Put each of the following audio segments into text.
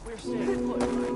We're staying put, right?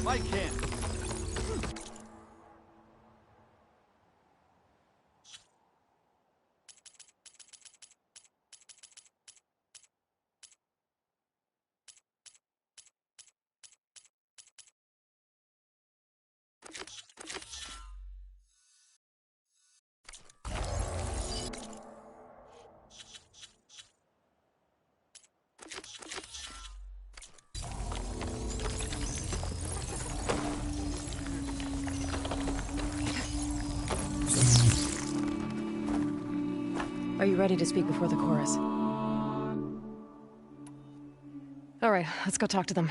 I can't. Are you ready to speak before the chorus? All right, let's go talk to them.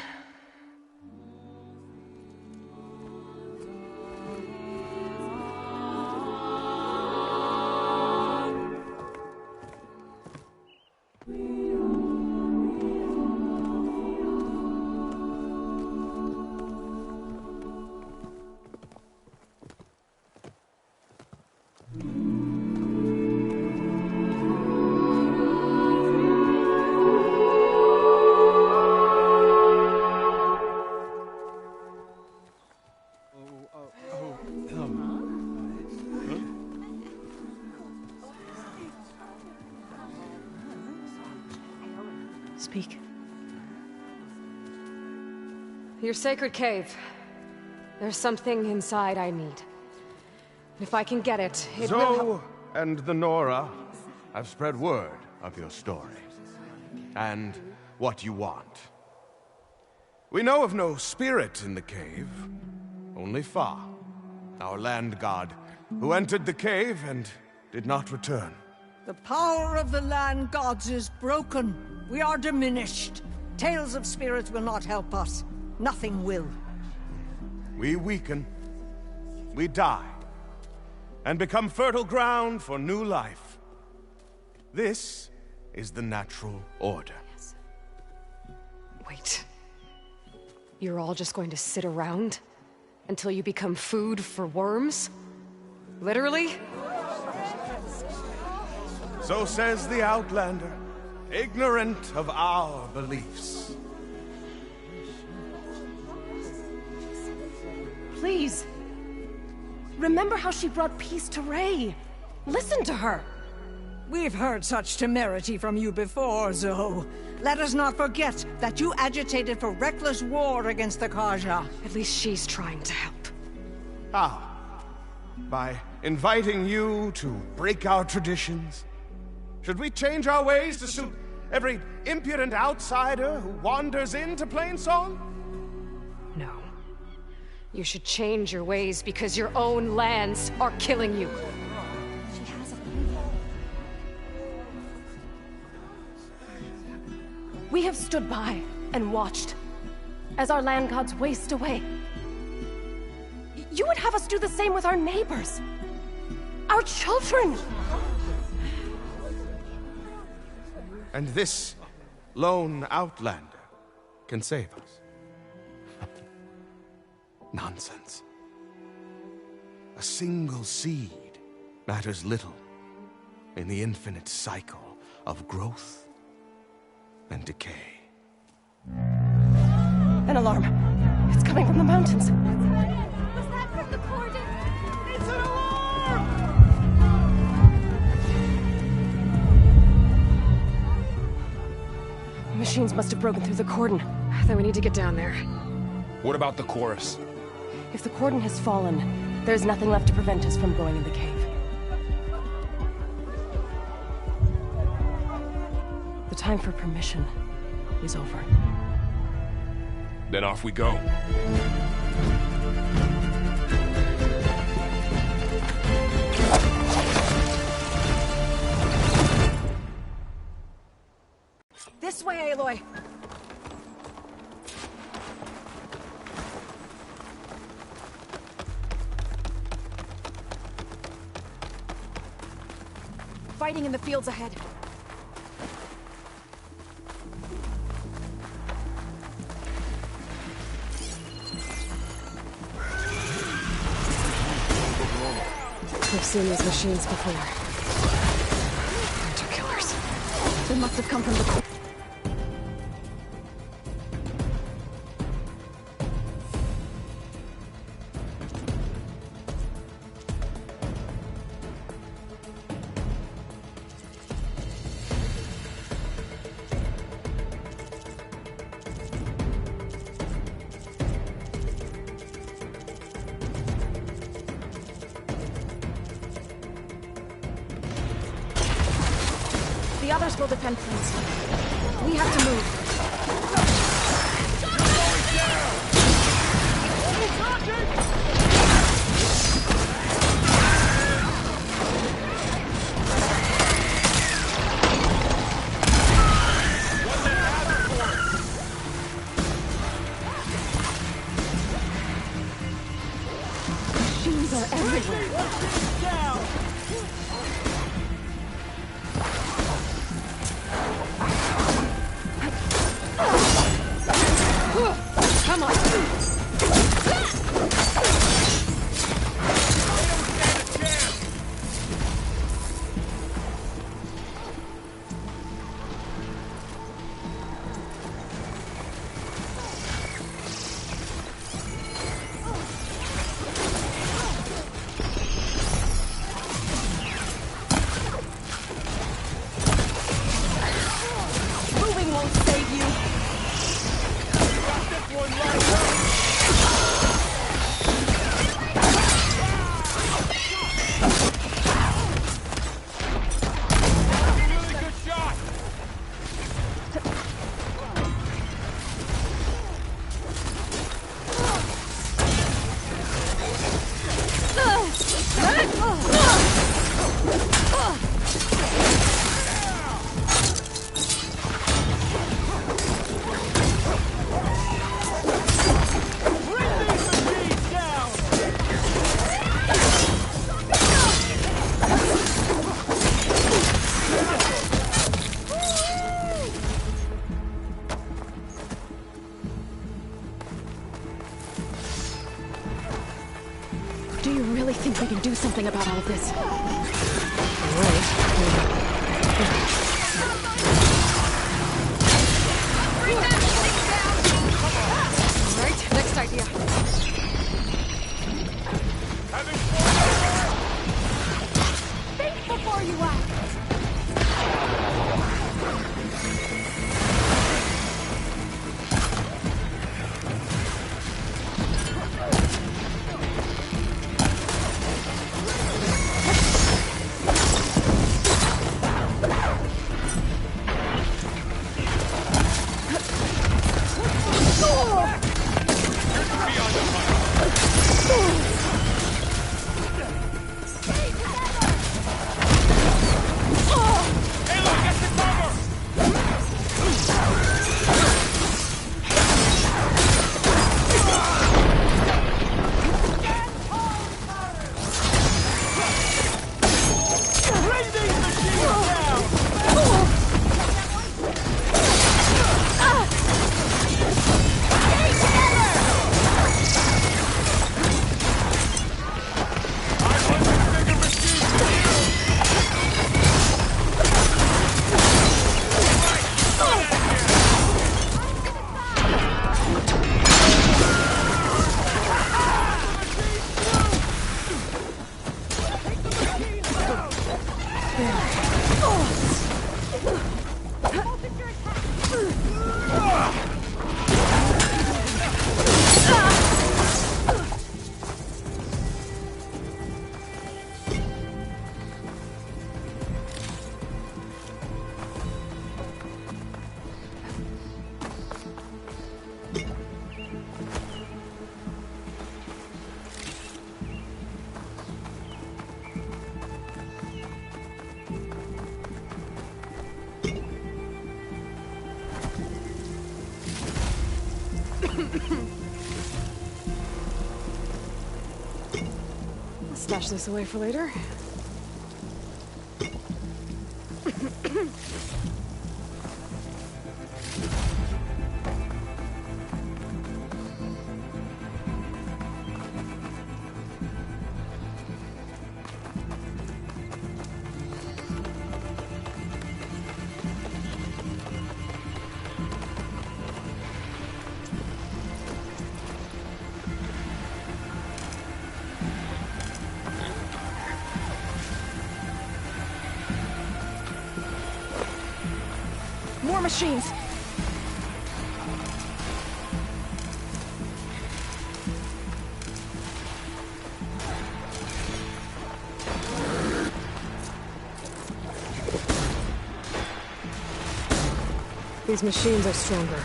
Speak. Your sacred cave. There's something inside I need. If I can get it, it will help. Zoe and the Nora have spread word of your story. And what you want. We know of no spirit in the cave. Only Fa, our land god, who entered the cave and did not return. The power of the land gods is broken. We are diminished. Tales of spirits will not help us. Nothing will. We weaken. We die. And become fertile ground for new life. This is the natural order. Yes. Wait. You're all just going to sit around until you become food for worms? Literally? So says the Outlander, ignorant of our beliefs. Please. Remember how she brought peace to Ray. Listen to her. We've heard such temerity from you before, Zoe. Let us not forget that you agitated for reckless war against the Carja. At least she's trying to help. How? By inviting you to break our traditions? Should we change our ways to suit every impudent outsider who wanders into Plainsong? No. You should change your ways because your own lands are killing you. She has a... We have stood by and watched as our land gods waste away. You would have us do the same with our neighbors. Our children! And this lone Outlander can save us. Nonsense. A single seed matters little in the infinite cycle of growth and decay. An alarm. It's coming from the mountains. Was that from the Cordon? It's an alarm! The machines must have broken through the cordon. Then we need to get down there. What about the chorus? If the cordon has fallen, There's nothing left to prevent us from going in the cave. The time for permission is over. Then off we go. This way, Aloy! Fighting in the fields ahead. We've seen these machines before. Hunter killers. They must have come from the... The others will defend things. We have to move. Machines are everywhere. Come on! Moving won't save you. Do you really think we can do something about all of this? Right, next idea. Think before you act! I'll stash this away for later. More machines! These machines are stronger,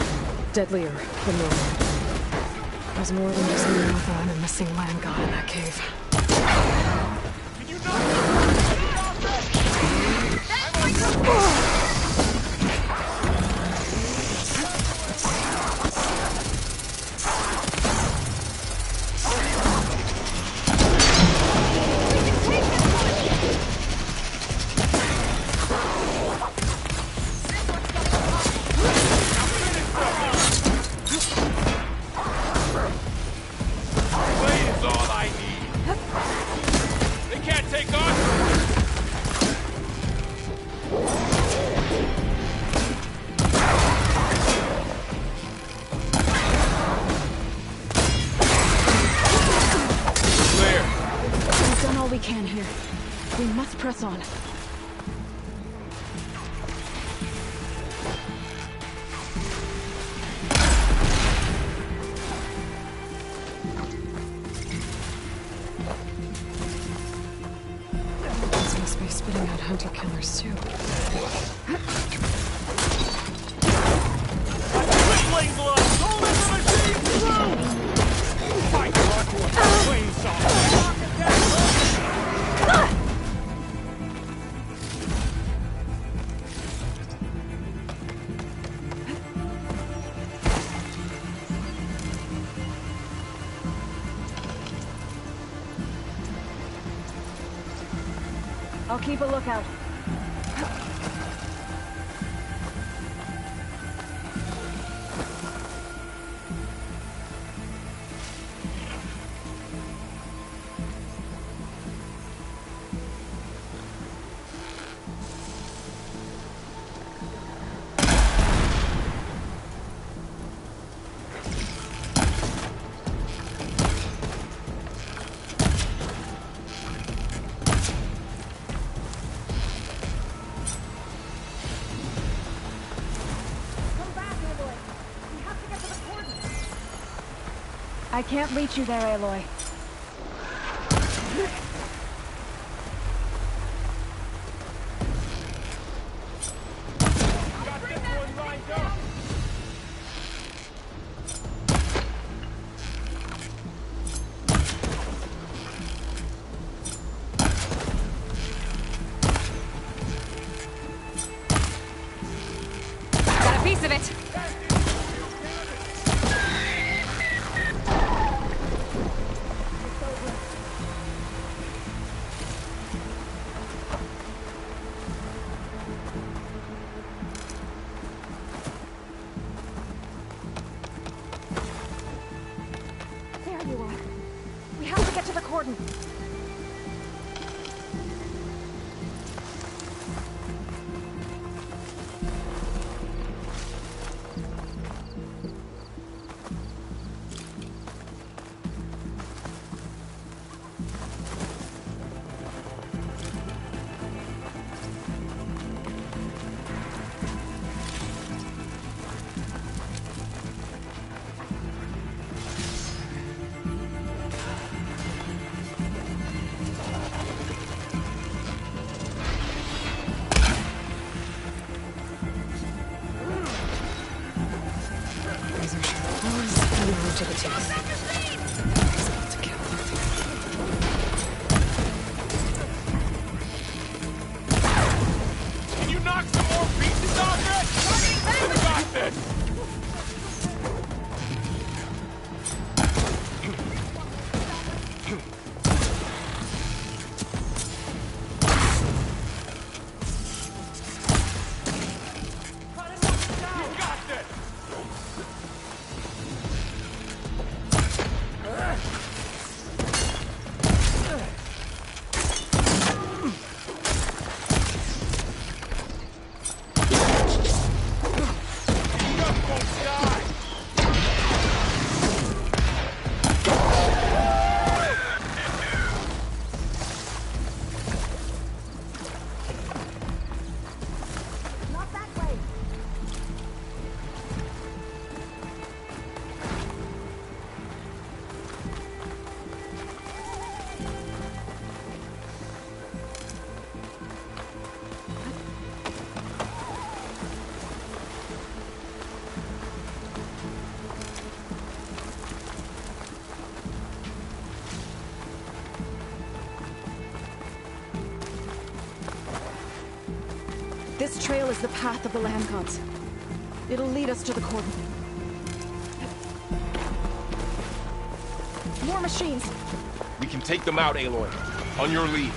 deadlier than normal. There's more than just Marathon and a missing land god in that cave. We can here. We must press on. These must be spitting out hunter killers too. Whistling blood! Hold it the machine through! Fight brought to a flame saw! I'll keep a lookout. I can't reach you there, Aloy. Got this one lined up! Got a piece of it! There you are. We have to get to the cordon. This trail is the path of the land gods. It'll lead us to the cordon. More machines! We can take them out, Aloy. On your lead.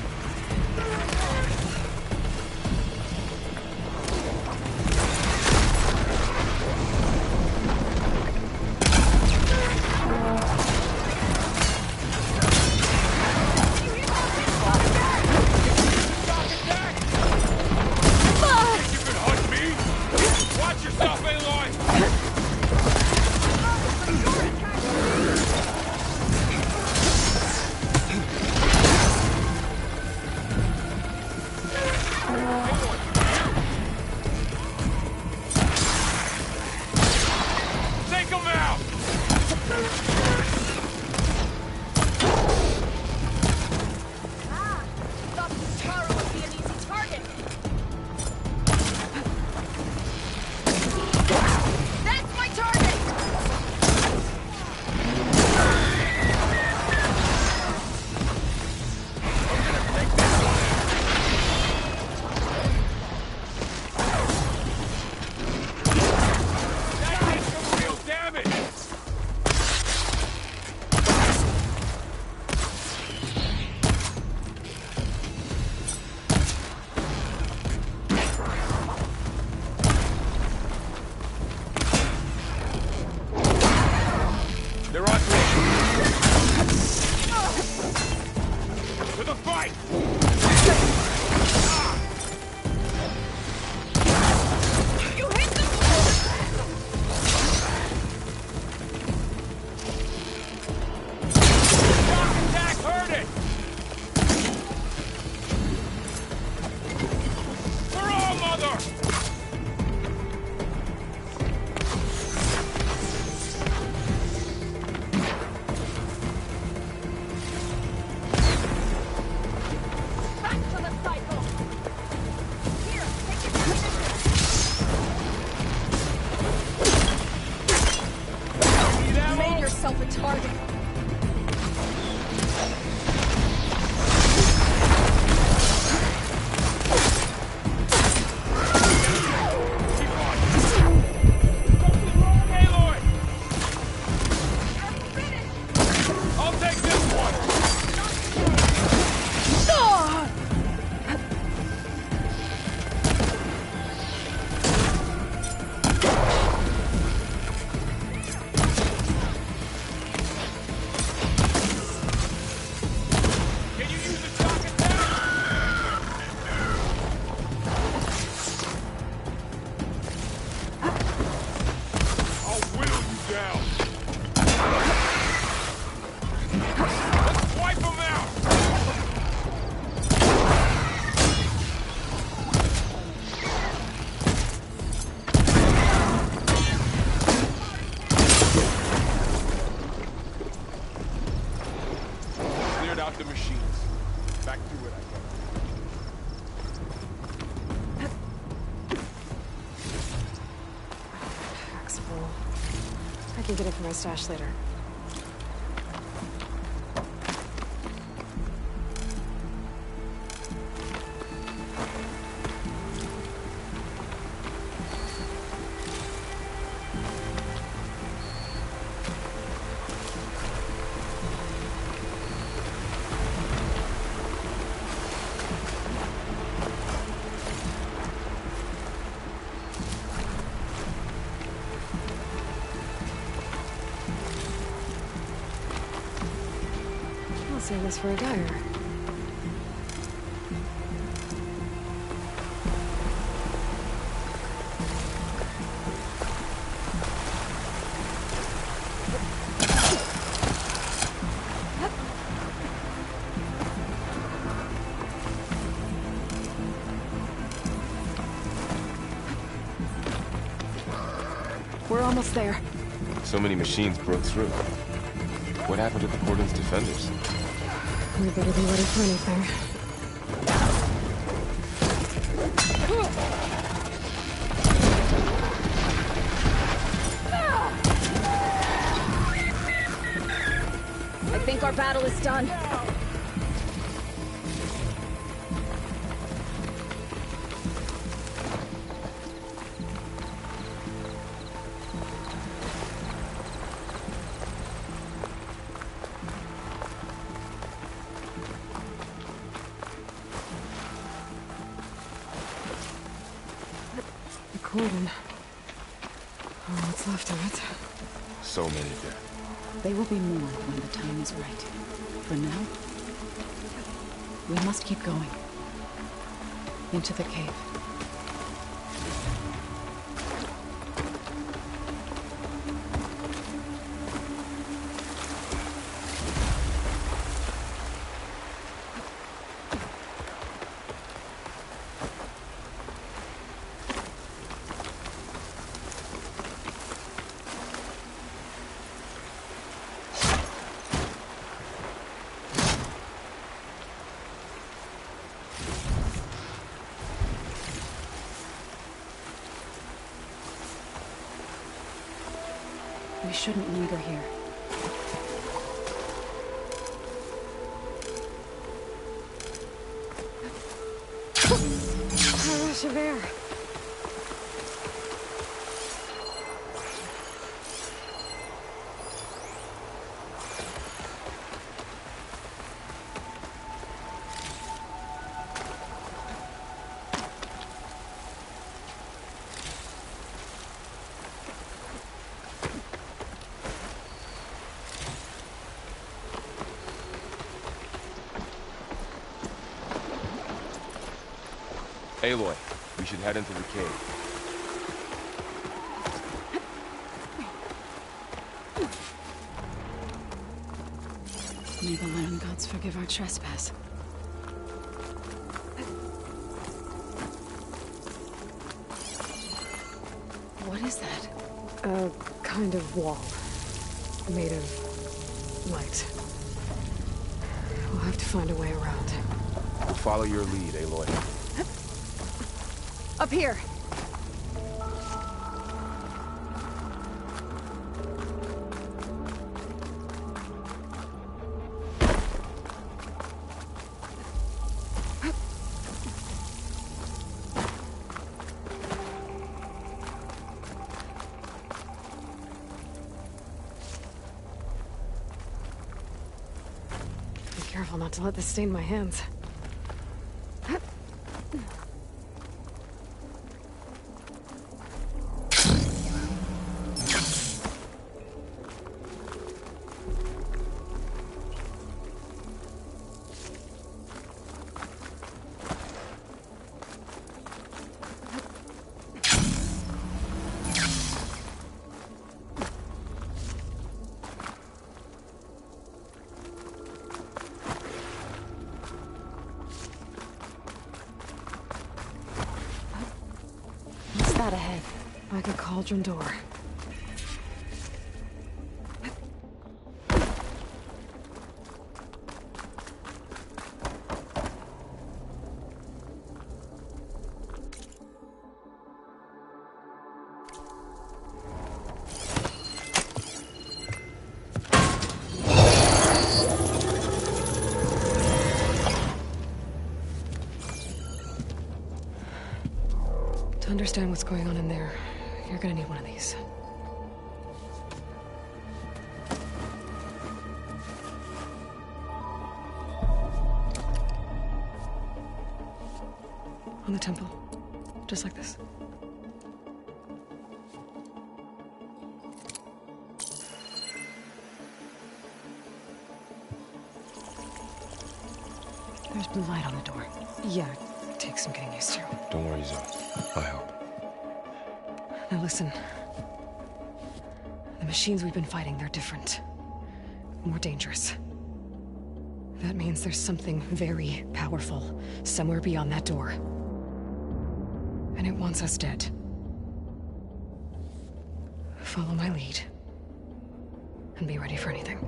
Get it from my stash later. Save this for a dyer. We're almost there. So many machines broke through. What happened to the Cordon's defenders? We better be ready for anything. I think our battle is done. Corden. Oh, what's left of it? So many dead. They will be more when the time is right. For now, we must keep going. Into the cave. We shouldn't linger here. Javert. Aloy, we should head into the cave. May the land gods forgive our trespass. What is that? A kind of wall. Made of light. We'll have to find a way around. We'll follow your lead, Aloy. Up here! Be careful not to let this stain my hands. What's that ahead? Like a cauldron door. To understand what's going on in there, you're gonna need one of these. On the temple. Just like this. There's blue light on the door. Yeah, it takes some getting used to. Don't worry, Zoe. I'll help. Now listen. The machines we've been fighting, they're different. More dangerous. That means there's something very powerful somewhere beyond that door. And it wants us dead. Follow my lead. And be ready for anything.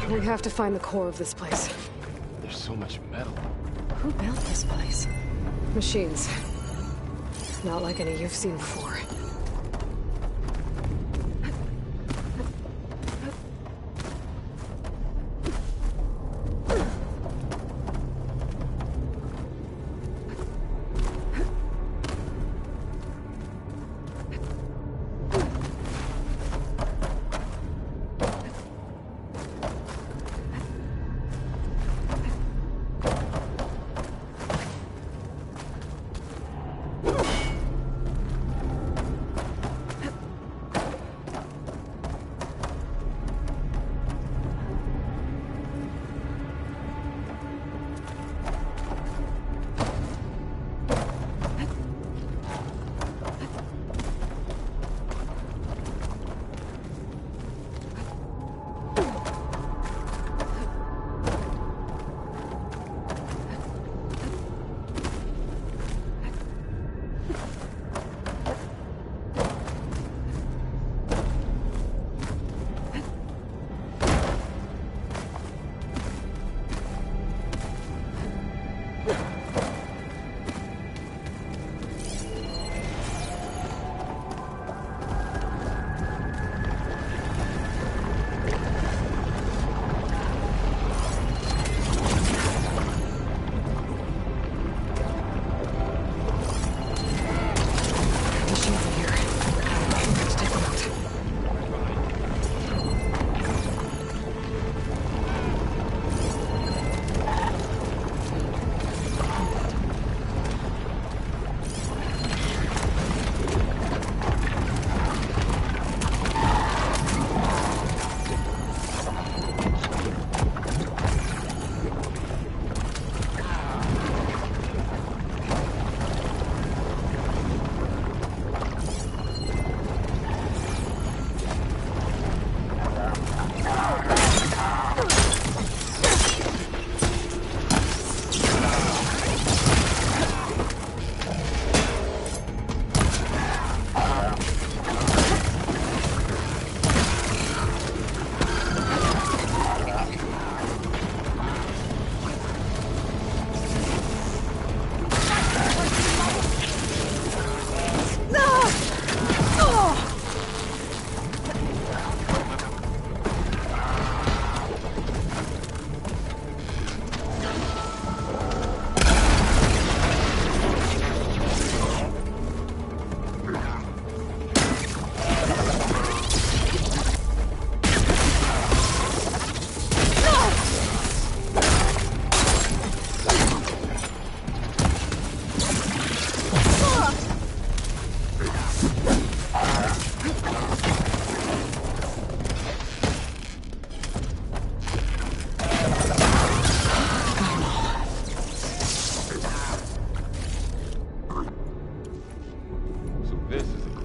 We have to find the core of this place. There's so much metal. Who built this place? Machines. Not like any you've seen before.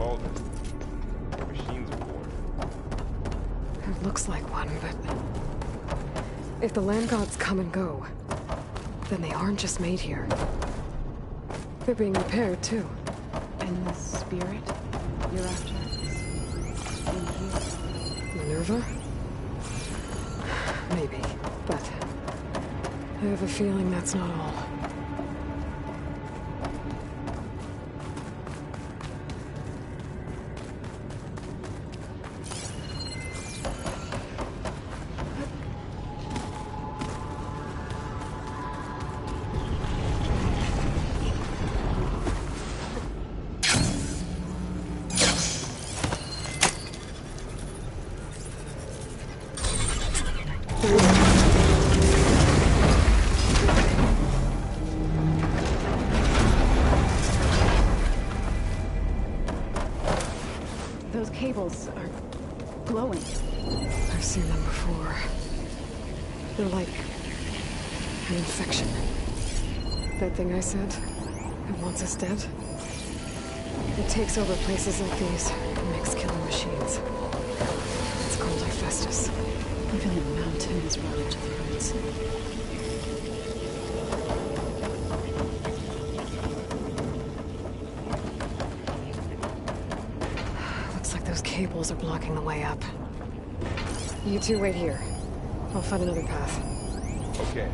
cauldron. The machines of war. It looks like one, but... if the land gods come and go, then they aren't just made here. They're being repaired, too. And the spirit you're after? In here? Minerva? Maybe, but... I have a feeling that's not all. Those cables are glowing. I've seen them before. They're like an infection. That thing I said, it wants us dead. It takes over places like these and makes killing machines. It's called Hephaestus. Even the mountain is rotted to the roots. Looks like those cables are blocking the way up. You two wait here. I'll find another path. Okay.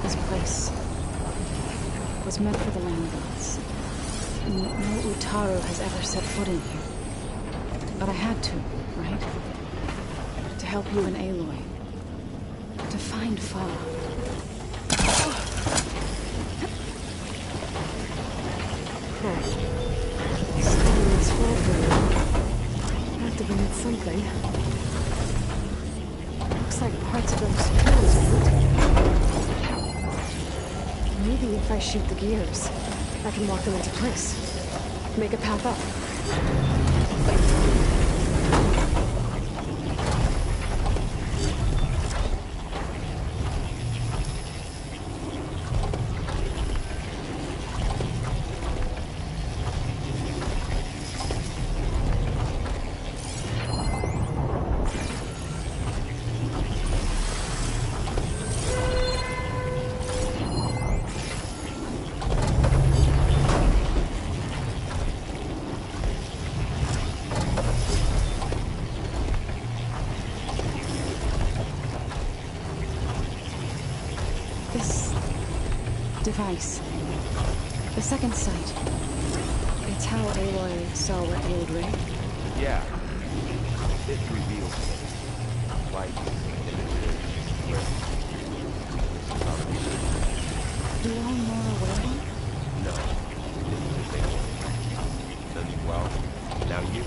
This place was meant for the land gods. No Utaru has ever set foot in here. But I had to, right? To help you and Aloy. To find Farah. Studying this world activated something. Looks like parts of those pillars are moving. Maybe if I shoot the gears, I can lock them into place. Make a path up. This device. The second sight. It's how Aloy saw what ailed Ray. Yeah. It reveals things. Light, images, lists. Do all Nora wear one? No. Then, well, now you.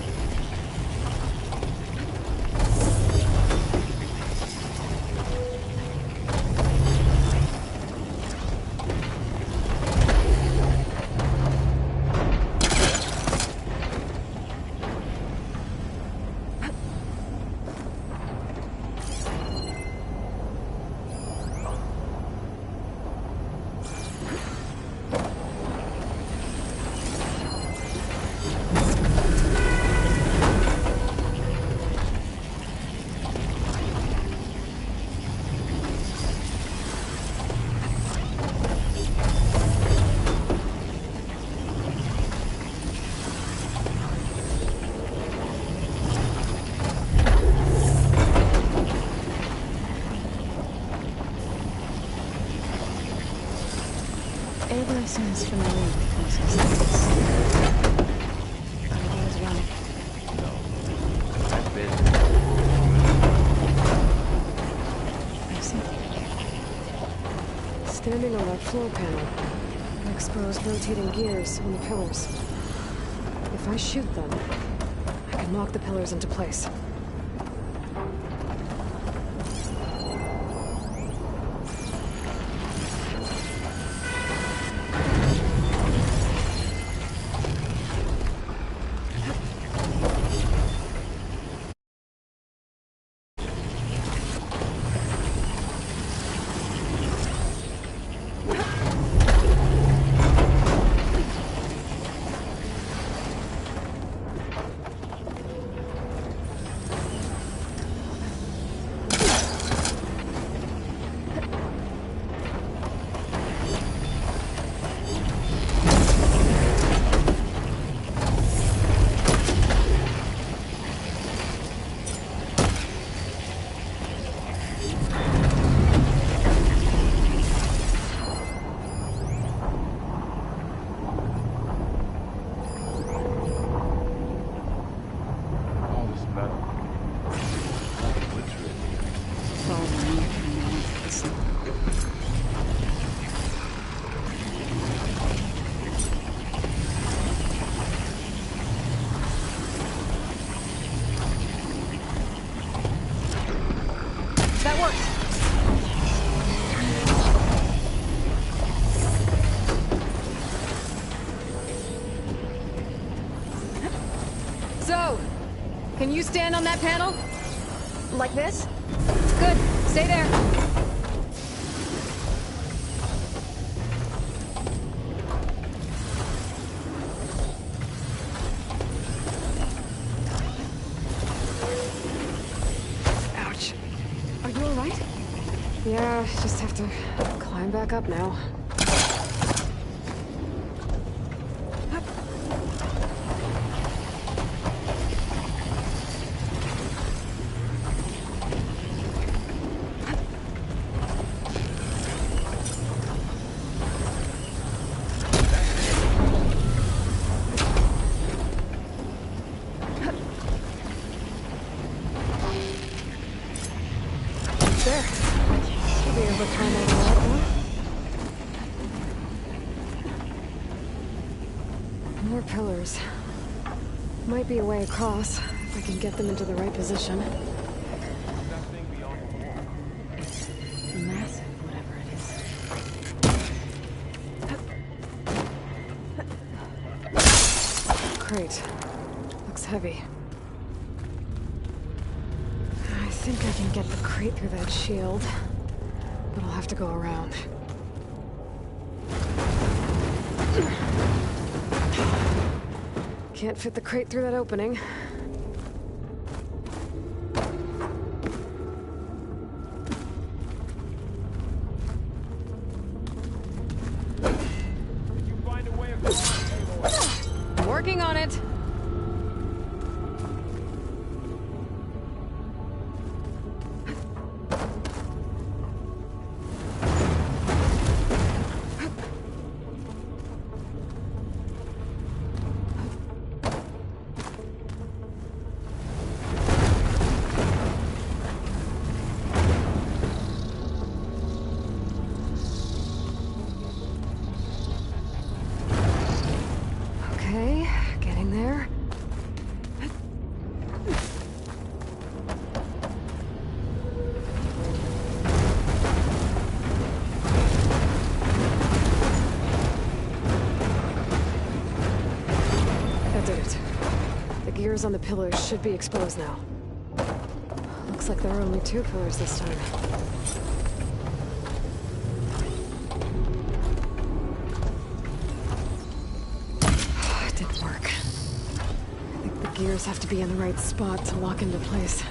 Aloy seems familiar with places like this. Are you as well? No. I've been. I see. Standing on that floor panel, I exposed rotating gears on the pillars. If I shoot them, I can lock the pillars into place. following and no one to listen. That worked! So, can you stand on that panel? Like this? Good. Stay there. Ouch. Are you alright? Yeah, just have to climb back up now. There. Should be able to climb over that one. More pillars. Might be a way across, if I can get them into the right position. Massive, whatever it is. Crate. Looks heavy. I think I can get the crate through that shield, but I'll have to go around. Can't fit the crate through that opening. You find a way across, Aloy. Working on it. Okay, getting there. That did it. The gears on the pillars should be exposed now. Looks like there are only 2 pillars this time. It didn't work. I think the gears have to be in the right spot to lock into place.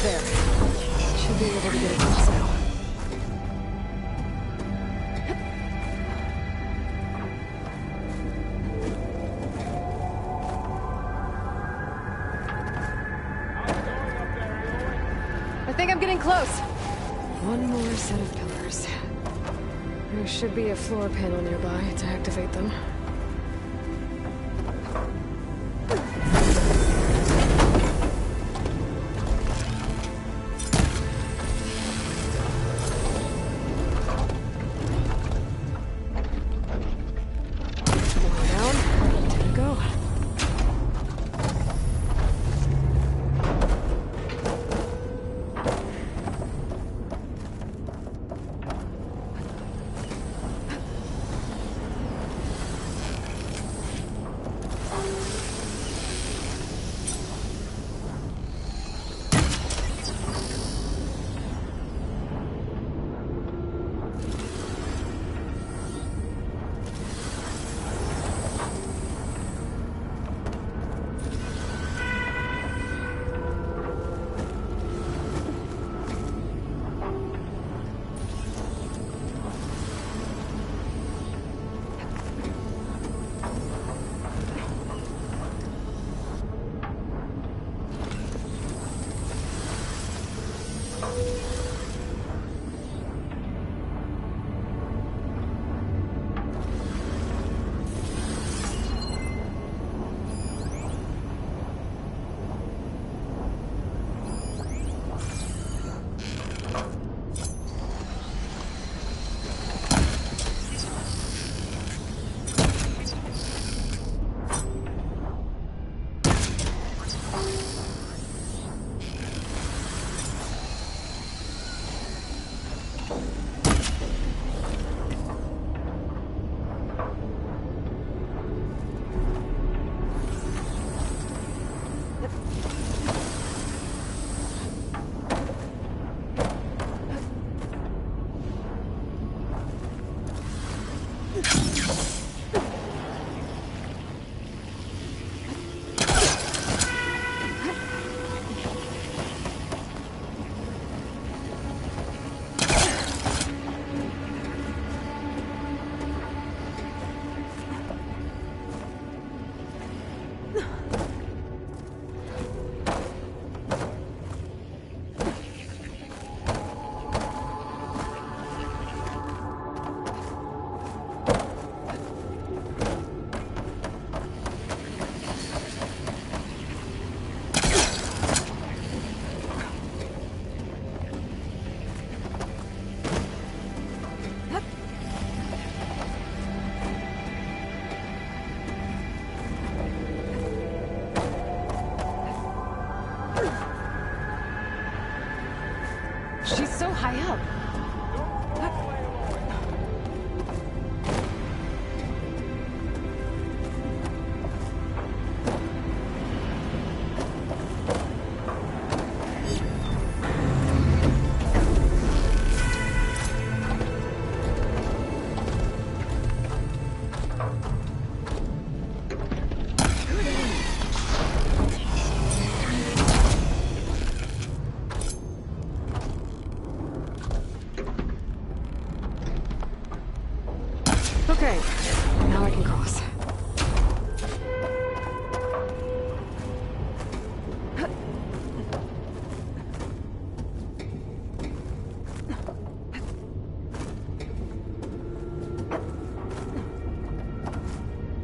There. Should be able to get across now. I think I'm getting close. One more set of pillars. There should be a floor panel nearby to activate them. One down, 2 to go. Okay, now I can cross.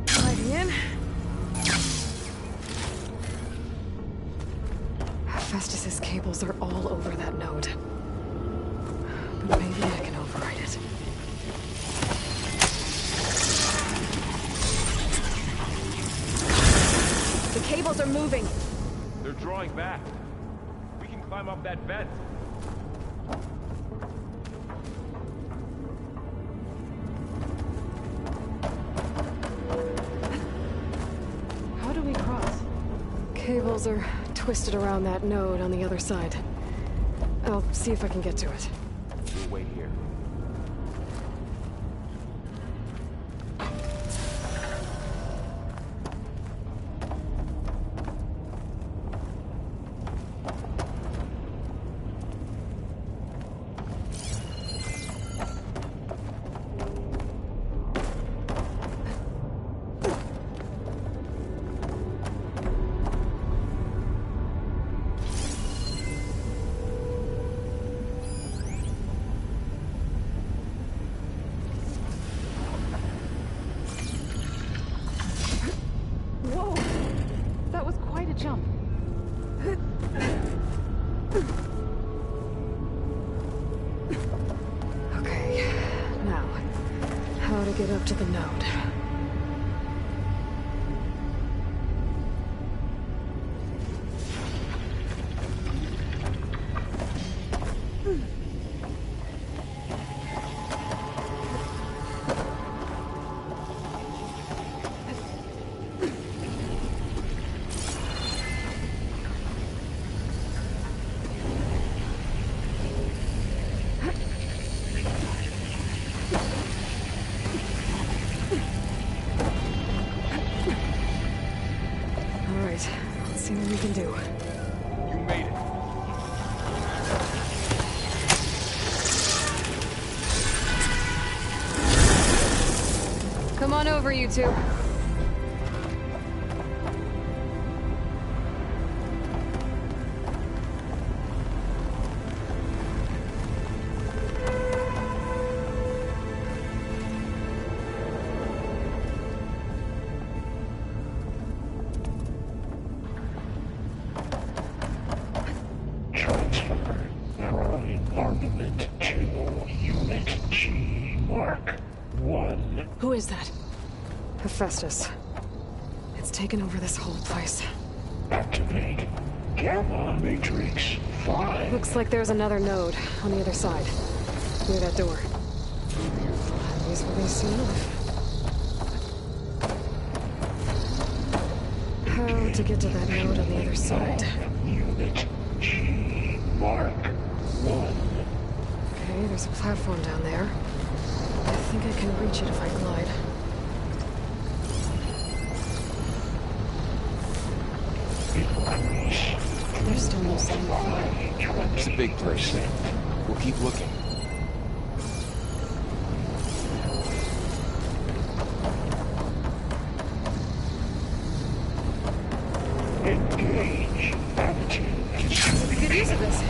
Sliding in. Festus's cables are all over that node. But maybe I can override it. The cables are moving. They're drawing back. We can climb up that vent. How do we cross? Cables are twisted around that node on the other side. I'll see if I can get to it. We'll wait here. Whoa! That was quite a jump. Okay, now, how to get up to the node. All right, let's see what we can do. You made it. Come on over, you two. Transfer Marine armament to Unit G Mark 1. Who is that? Hephaestus. It's taken over this whole place. Activate Gamma Matrix 5. Looks like there's another node on the other side. Near that door. These will be soon enough. How to get to that node on the other side? Unit G Mark 1. Okay, there's a platform down there. I think I can reach it if I glide. Increase. There's still no sign of fire. It's a big place. We'll keep looking. Engage. Active. Good use of this.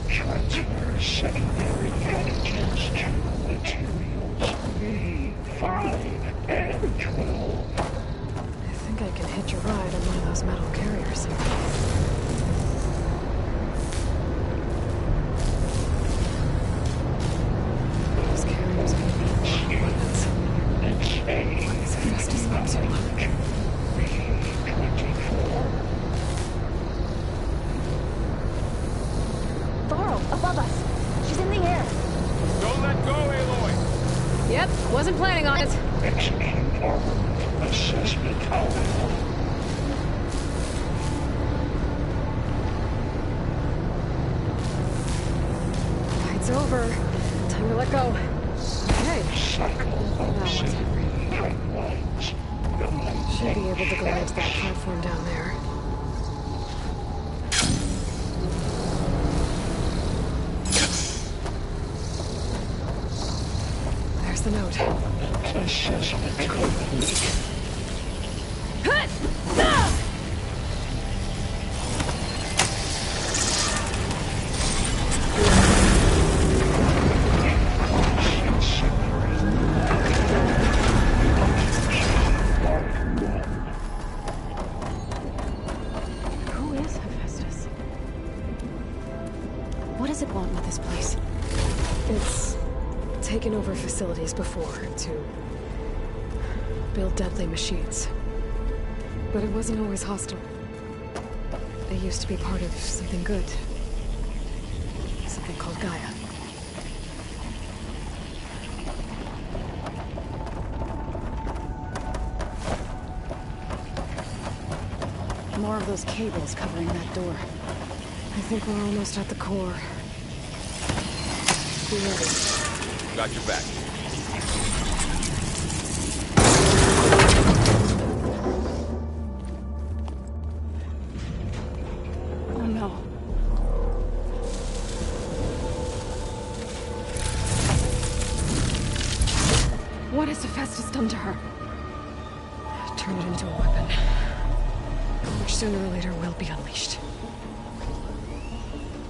Transfer secondary antigens to materials B5 and 12. I think I can hitch a ride on one of those metal carriers. Those carriers are gonna be weapons. What's Festus up to? B24. Varl, above us. She's in the air. Don't let go, Aloy! Yep, wasn't planning on it. Execute armament assessment outcome. Fight's over. Time to let go. Okay. Cycle That was auxiliary pipelines. Nice. Should be able to go into that platform down there. There's the note. Assessment complete. Who is Hephaestus? What does it want with this place? It's taken over facilities before to build deadly machines. But it wasn't always hostile. It used to be part of something good. Something called Gaia. More of those cables covering that door. I think we're almost at the core. Be ready. Got your back. Oh no. What has Hephaestus done to her? Turn it into a weapon. Which sooner or later will be unleashed.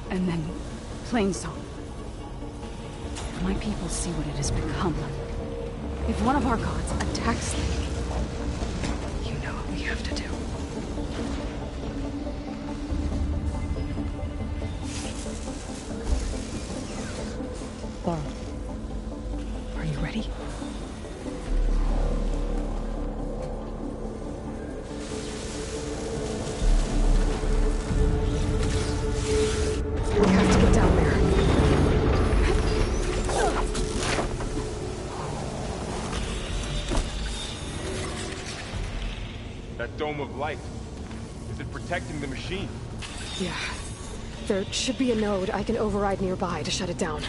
And then, Plainsong. My people see what it has become. If one of our gods attacks them, You know what we have to do. Laurel, are you ready? We have to get down there. That dome of light. Is it protecting the machine? Yeah. There should be a node I can override nearby to shut it down.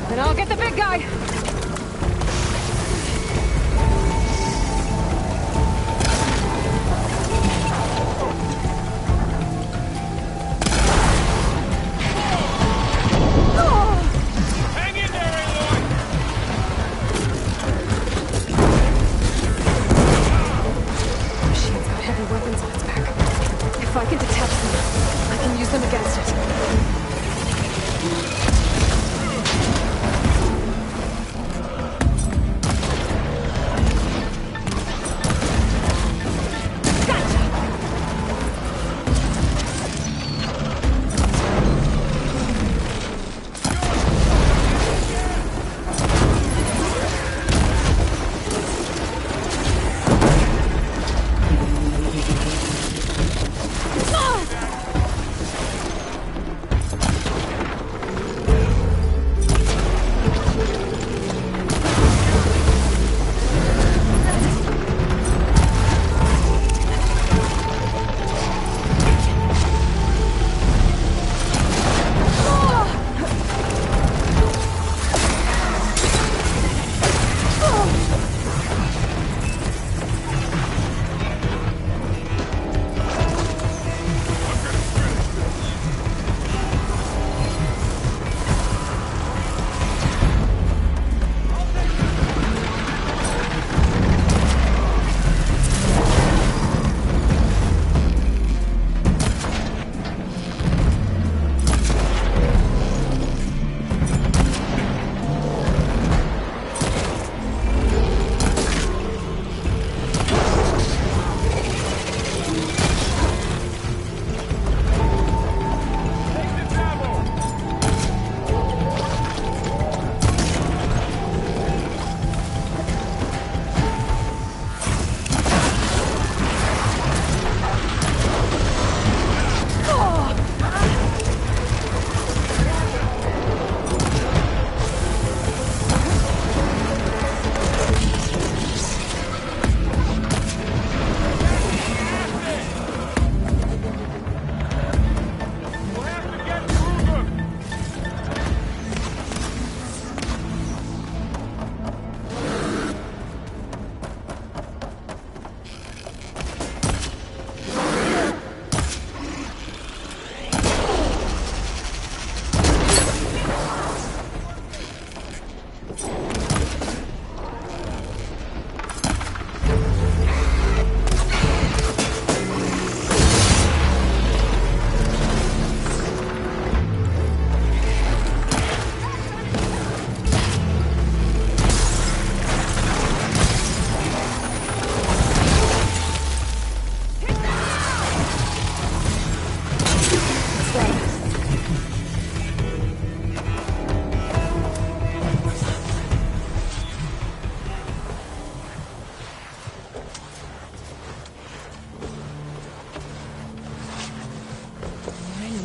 Then I'll get the big guy! Hang in there, Aloy! Machine's got heavy weapons on its back. If I can detach them, I can use them against it.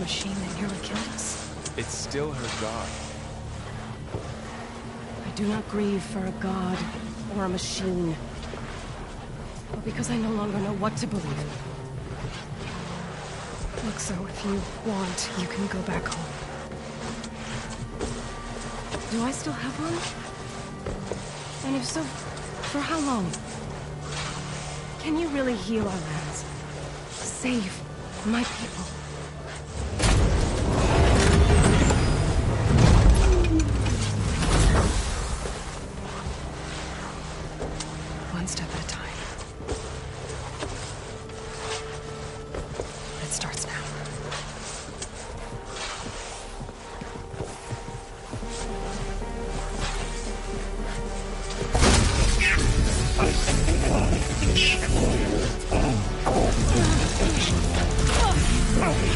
machine that nearly killed us. It's still her god. I do not grieve for a god or a machine, but because I no longer know what to believe. Look, so if you want, you can go back home. Do I still have one? And if so, for how long? Can you really heal our lands? Save my people? One step at a time. It starts now.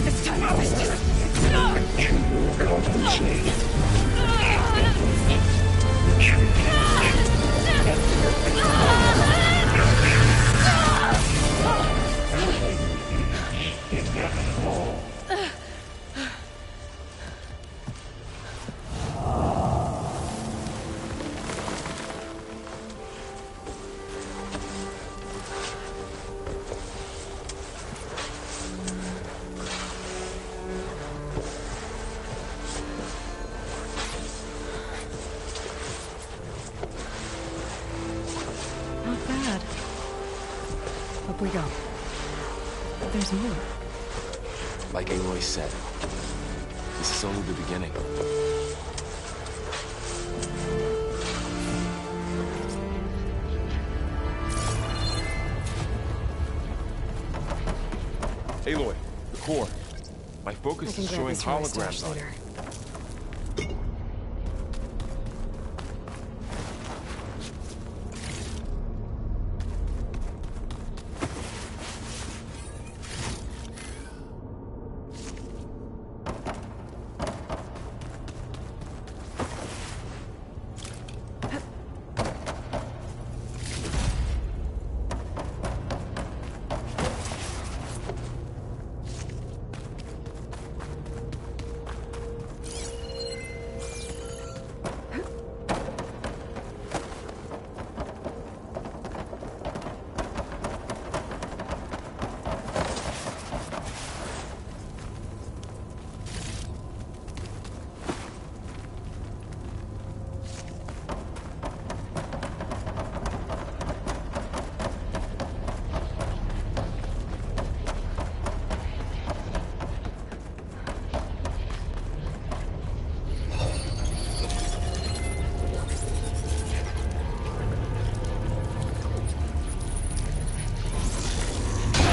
It's time to harvest it! Not bad. Up we go. But there's more. Like Aloy said, this is only the beginning. Aloy, the core. My I focus can is grab showing this from my stash holograms on it. later.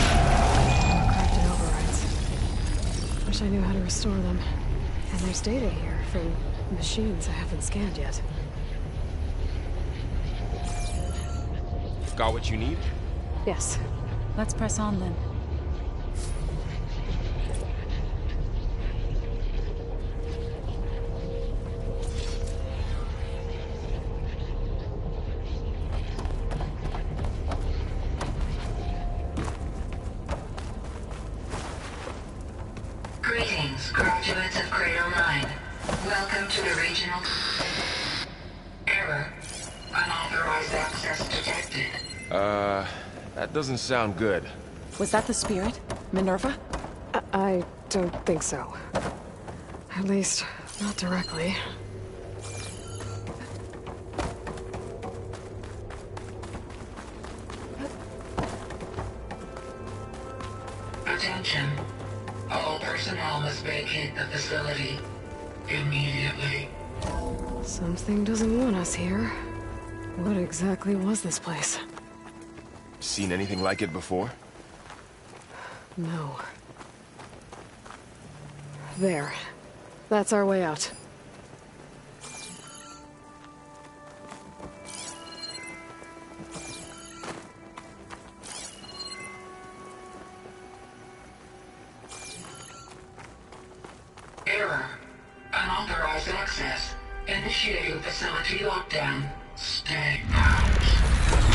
Crafted overrides. Wish I knew how to restore them. And there's data here from machines I haven't scanned yet. Got what you need? Yes. Let's press on then. Greetings, graduates of Cradle 9. Welcome to the regional... Error. Unauthorized access detected. That doesn't sound good. Was that the spirit? Minerva? I don't think so. At least, not directly. Attention. All personnel must vacate the facility immediately. Something doesn't want us here. What exactly was this place? Seen anything like it before? No. There. That's our way out. Error. Unauthorized access. Initiating facility lockdown. Stay out.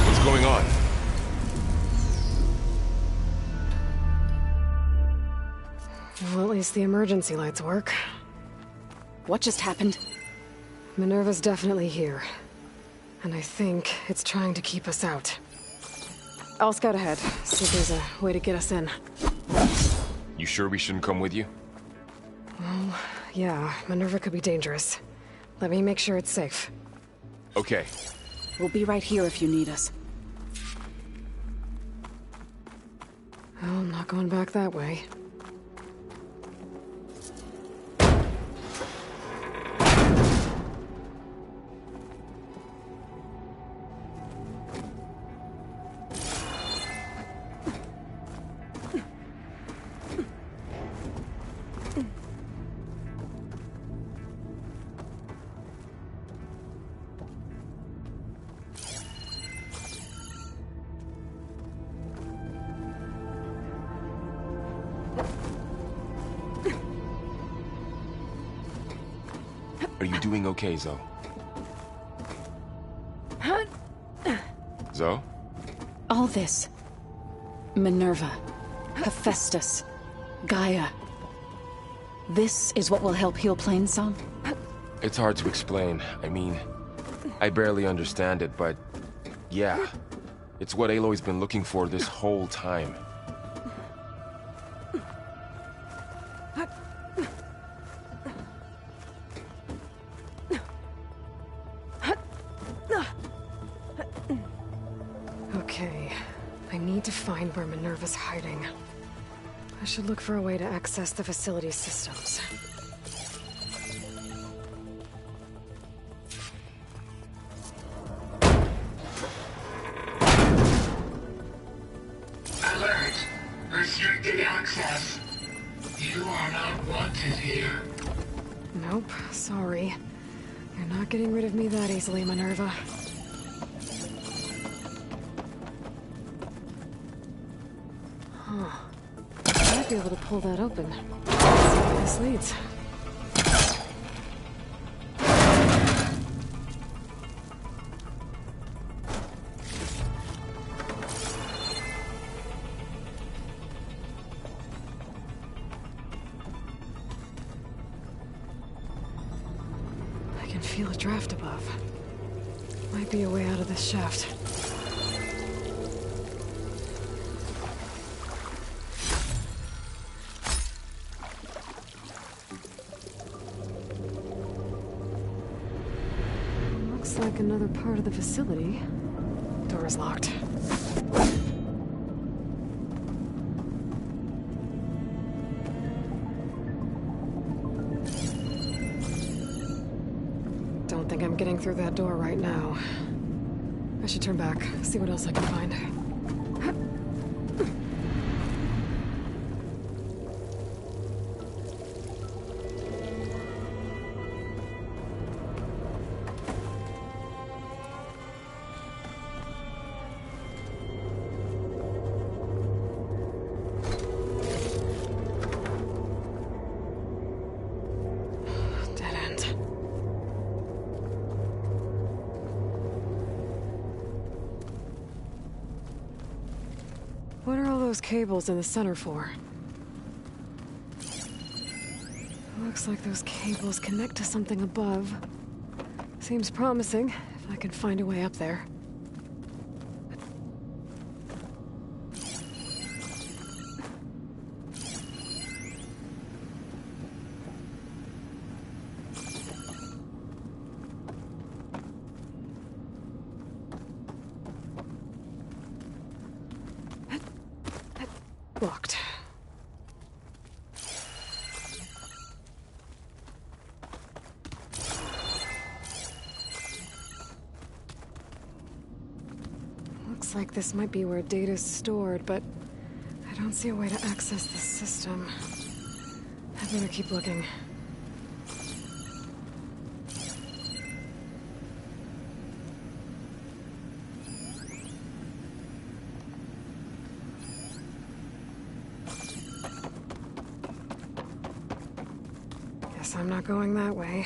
What's going on? Well, at least the emergency lights work. What just happened? Minerva's definitely here. And I think it's trying to keep us out. I'll scout ahead, see if there's a way to get us in. You sure we shouldn't come with you? Well, yeah, Minerva could be dangerous. Let me make sure it's safe. Okay. We'll be right here if you need us. Oh, I'm not going back that way. Are you doing okay, Zoe? Zoe? All this. Minerva. Hephaestus. Gaia. This is what will help heal Plainsong? It's hard to explain. I mean, I barely understand it, but yeah. It's what Aloy's been looking for this whole time. Okay, I need to find where Minerva's hiding. I should look for a way to access the facility's systems. Alert! Restricted access. You are not wanted here. Nope, sorry. You're not getting rid of me that easily, Minerva. Huh. I might be able to pull that open. Let's see where this leads. I can feel a draft above. Might be a way out of this shaft. Looks like another part of the facility. Door is locked. Don't think I'm getting through that door right now. I should turn back, see what else I can find. Dead end. What are all those cables in the center for? Looks like those cables connect to something above. Seems promising, if I can find a way up there. Locked. Looks like this might be where data's stored, but I don't see a way to access the system. I better keep looking. Guess I'm not going that way.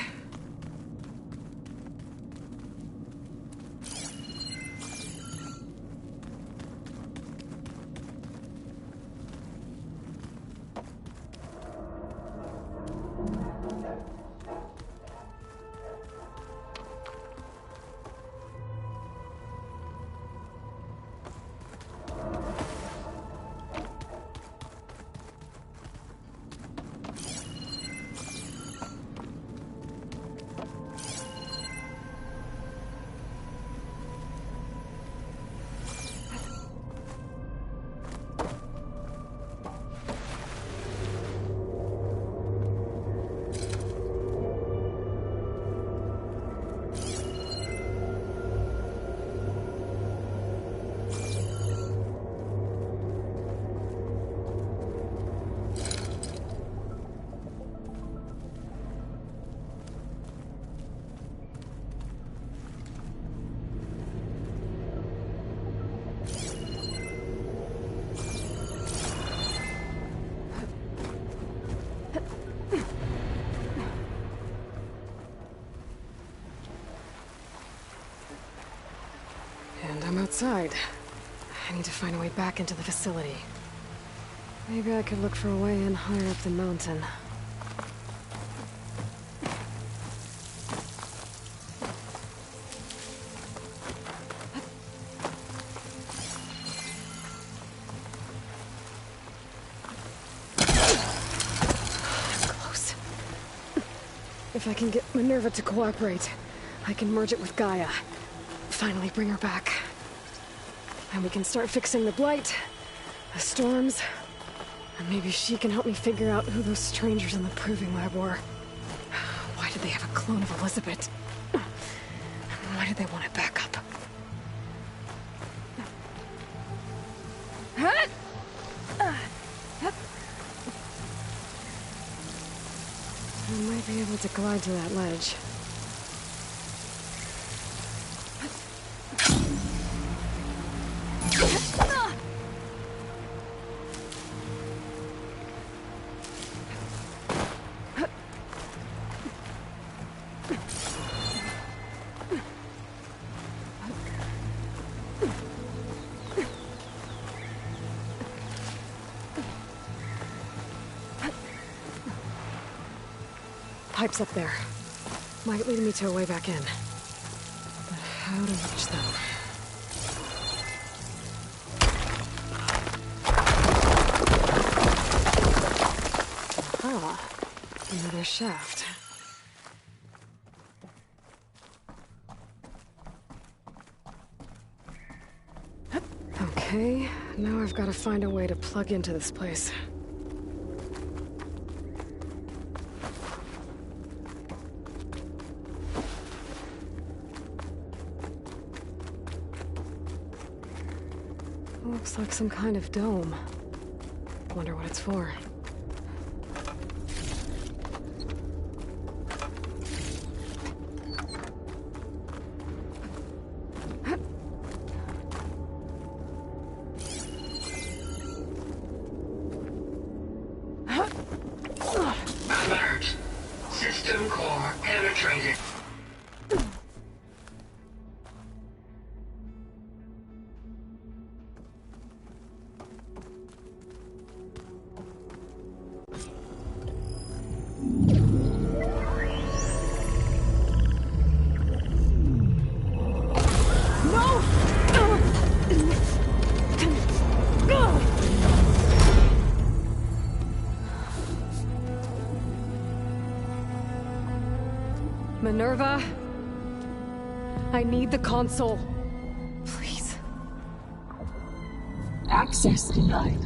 outside. I need to find a way back into the facility. Maybe I could look for a way in higher up the mountain. Close. If I can get Minerva to cooperate, I can merge it with Gaia. Finally bring her back. And we can start fixing the Blight, the storms, and maybe she can help me figure out who those strangers in the Proving Lab were. Why did they have a clone of Elizabeth? Why did they want it back up? I might be able to glide to that ledge. Pipes up there. Might lead me to a way back in. But how to reach them? Ah, another shaft. Okay, now I've got to find a way to plug into this place. Looks like some kind of dome. Wonder what it's for. Alert! System core penetrated. Minerva, I need the console. Please. Access denied.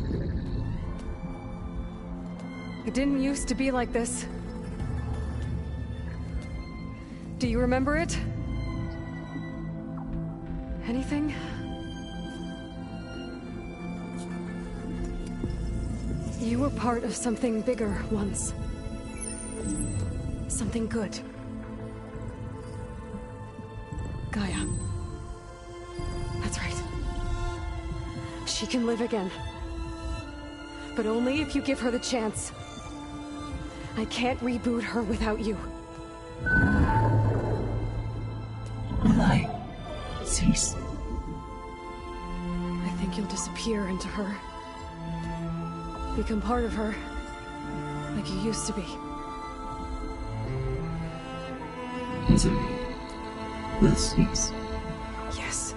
It didn't used to be like this. Do you remember it? Anything? You were part of something bigger once. Something good. Gaia. That's right. She can live again. But only if you give her the chance. I can't reboot her without you. Light. Cease. I think you'll disappear into her. Become part of her. Like you used to be. Misery will cease. Yes.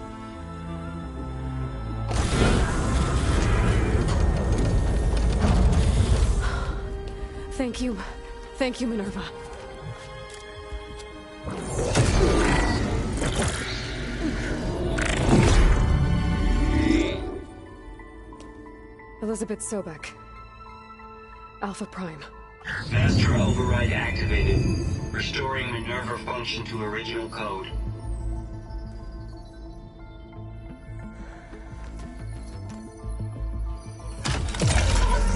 Thank you. Thank you, Minerva. Elizabeth Sobek. Alpha Prime. Master override activated. Restoring Minerva function to original code.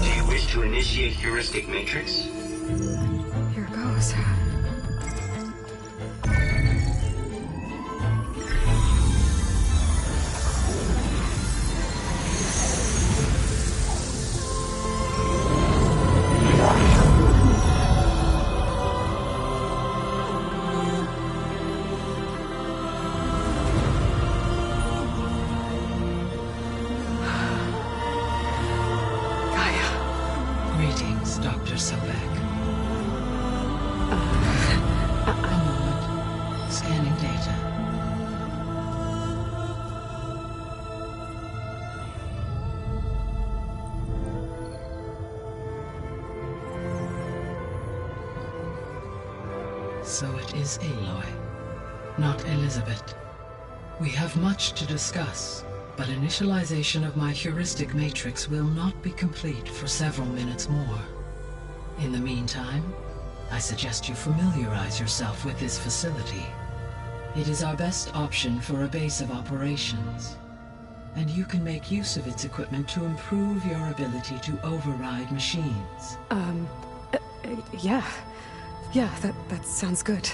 Do you wish to initiate heuristic matrix? Here goes. Greetings, Dr. Sobek. A moment. Scanning data. So it is Aloy, not Elizabeth. We have much to discuss, but initialization of my heuristic matrix will not be complete for several minutes more. In the meantime, I suggest you familiarize yourself with this facility. It is our best option for a base of operations, and you can make use of its equipment to improve your ability to override machines. Yeah. Yeah, that sounds good.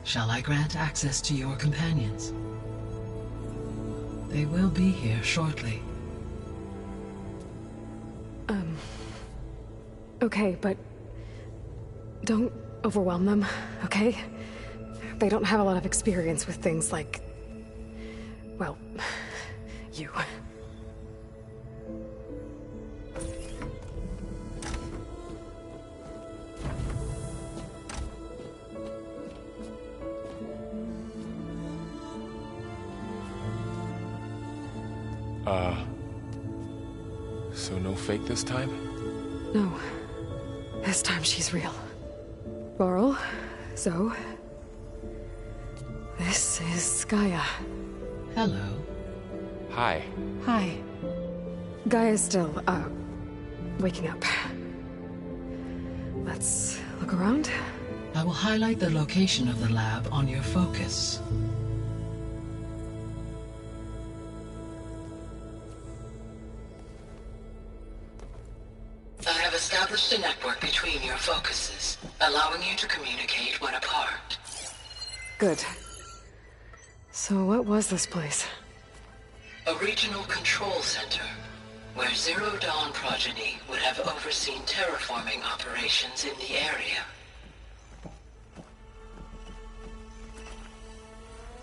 Shall I grant access to your companions? They will be here shortly. Okay, but don't overwhelm them, okay? They don't have a lot of experience with things like, well, you. So no fake this time? No. This time she's real. Laurel, Zoe. This is Gaia. Hello. Hi. Hi. Gaia's still, waking up. Let's look around. I will highlight the location of the lab on your focus. I have established a network between your focuses, allowing you to communicate when apart. Good. So what was this place? A regional control center, where Zero Dawn progeny would have overseen terraforming operations in the area.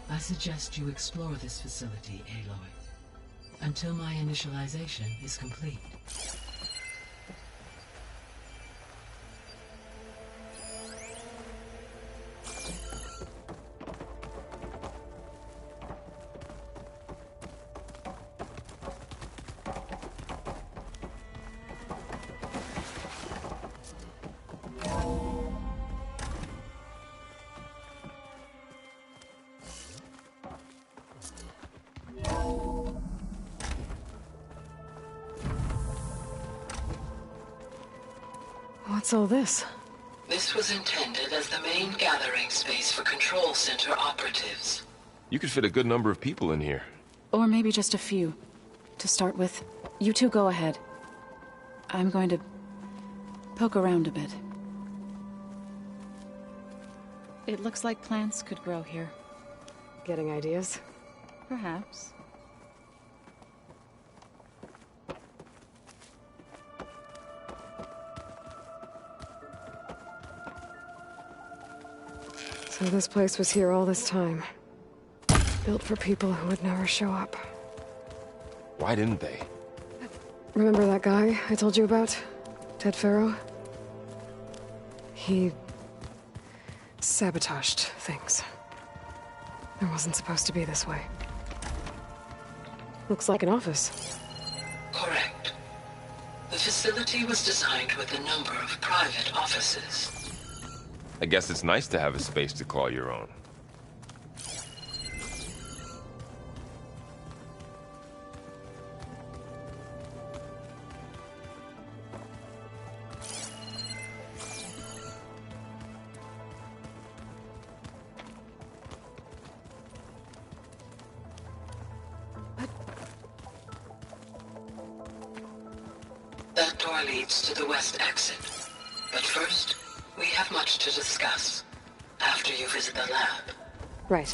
I suggest you explore this facility, Aloy, until my initialization is complete. What's all this? This was intended as the main gathering space for Control Center operatives. You could fit a good number of people in here. Or maybe just a few. To start with, you two go ahead. I'm going to poke around a bit. It looks like plants could grow here. Getting ideas? Perhaps. So this place was here all this time. Built for people who would never show up. Why didn't they? Remember that guy I told you about? Ted Faro? He sabotaged things. It wasn't supposed to be this way. Looks like an office. Correct. The facility was designed with a number of private offices. I guess it's nice to have a space to call your own. That door leads to the west exit. But first, we have much to discuss. After you visit the lab. Right.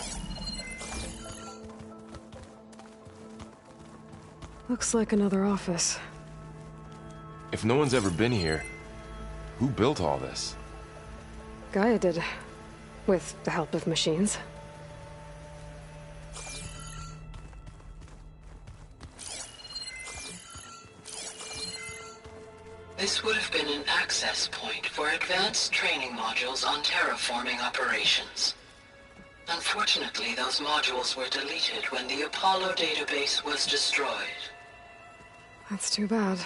Looks like another office. If no one's ever been here, who built all this? Gaia did. With the help of machines. This would have been an access point for advanced training modules on terraforming operations. Unfortunately, those modules were deleted when the Apollo database was destroyed. That's too bad.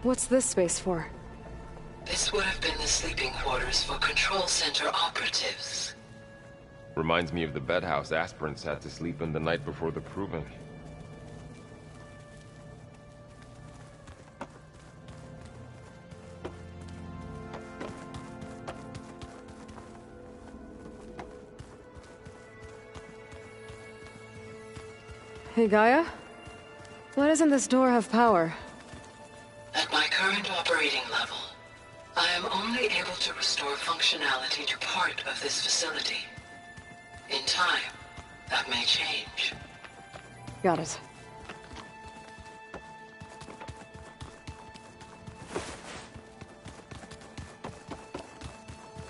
What's this space for? This would have been the sleeping quarters for Control Center operatives. Reminds me of the bedhouse aspirants had to sleep in the night before the proving. Hey, Gaia? Why doesn't this door have power? At my current operating level, I am only able to restore functionality to part of this facility. In time, that may change. Got it.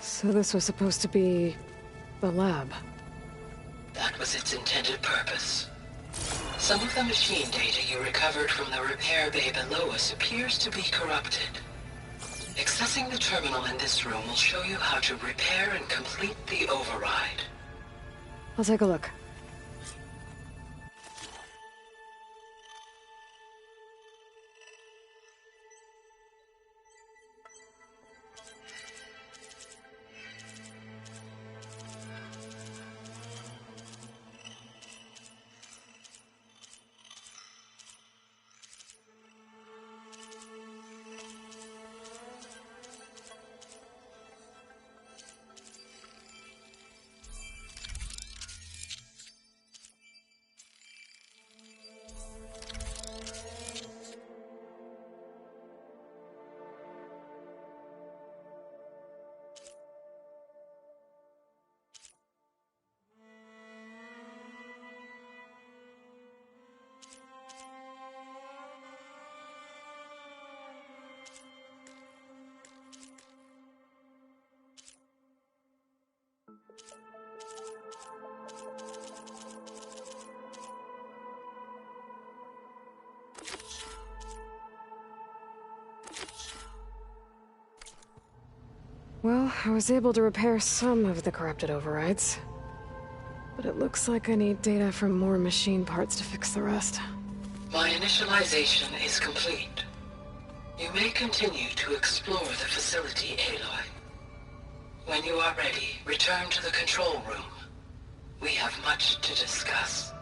So this was supposed to be a lab. That was its intended purpose. Some of the machine data you recovered from the repair bay below us appears to be corrupted. Accessing the terminal in this room will show you how to repair and complete the override. I'll take a look. Well, I was able to repair some of the corrupted overrides. But it looks like I need data from more machine parts to fix the rest. My initialization is complete. You may continue to explore the facility, Aloy. When you are ready, return to the control room. We have much to discuss.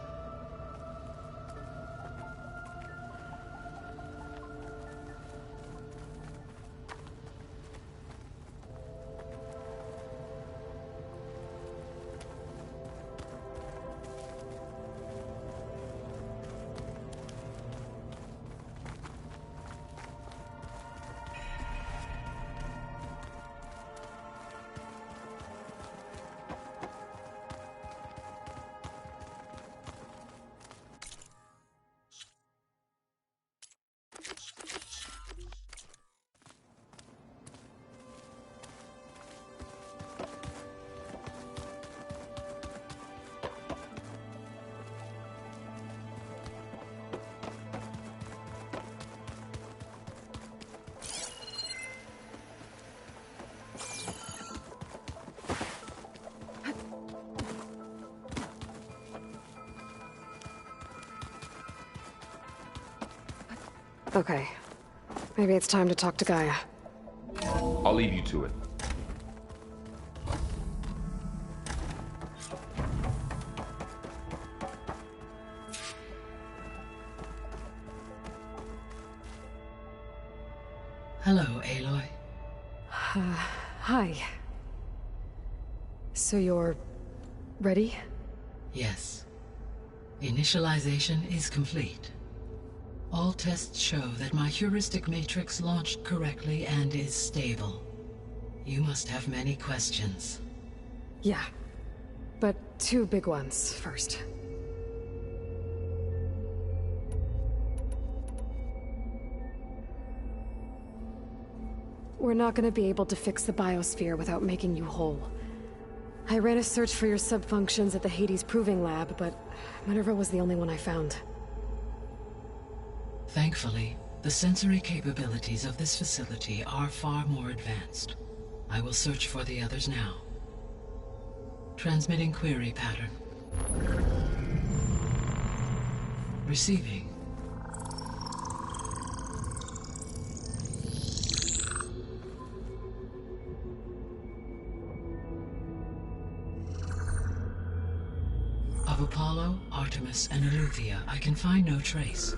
Okay. Maybe it's time to talk to Gaia. I'll leave you to it. Hello, Aloy. Hi. So you're ready? Yes. Initialization is complete. All tests show that my heuristic matrix launched correctly and is stable. You must have many questions. Yeah. But 2 big ones first. We're not gonna be able to fix the biosphere without making you whole. I ran a search for your subfunctions at the Hades Proving Lab, but Minerva was the only one I found. Thankfully, the sensory capabilities of this facility are far more advanced. I will search for the others now. Transmitting query pattern. Receiving. Of Apollo, Artemis, and Eleuthia, I can find no trace.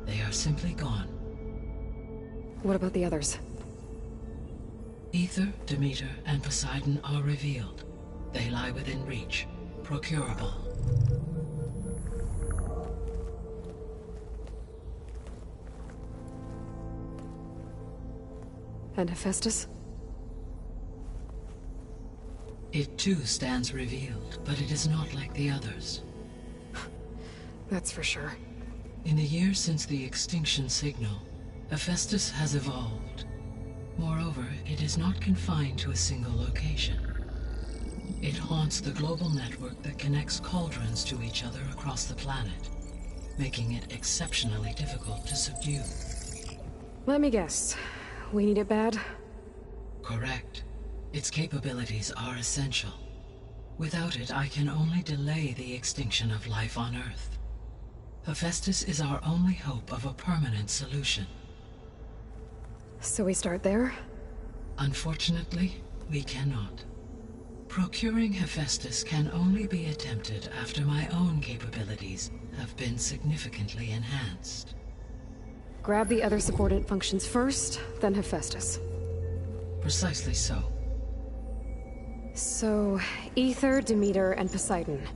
They are simply gone. What about the others? Aether, Demeter, and Poseidon are revealed. They lie within reach, procurable. And Hephaestus? It too stands revealed, but it is not like the others. That's for sure. In the years since the extinction signal, Hephaestus has evolved. Moreover, it is not confined to a single location. It haunts the global network that connects cauldrons to each other across the planet, making it exceptionally difficult to subdue. Let me guess. We need it bad? Correct. Its capabilities are essential. Without it, I can only delay the extinction of life on Earth. Hephaestus is our only hope of a permanent solution. So we start there? Unfortunately, we cannot. Procuring Hephaestus can only be attempted after my own capabilities have been significantly enhanced. Grab the other subordinate functions first, then Hephaestus. Precisely so. So, Aether, Demeter, and Poseidon.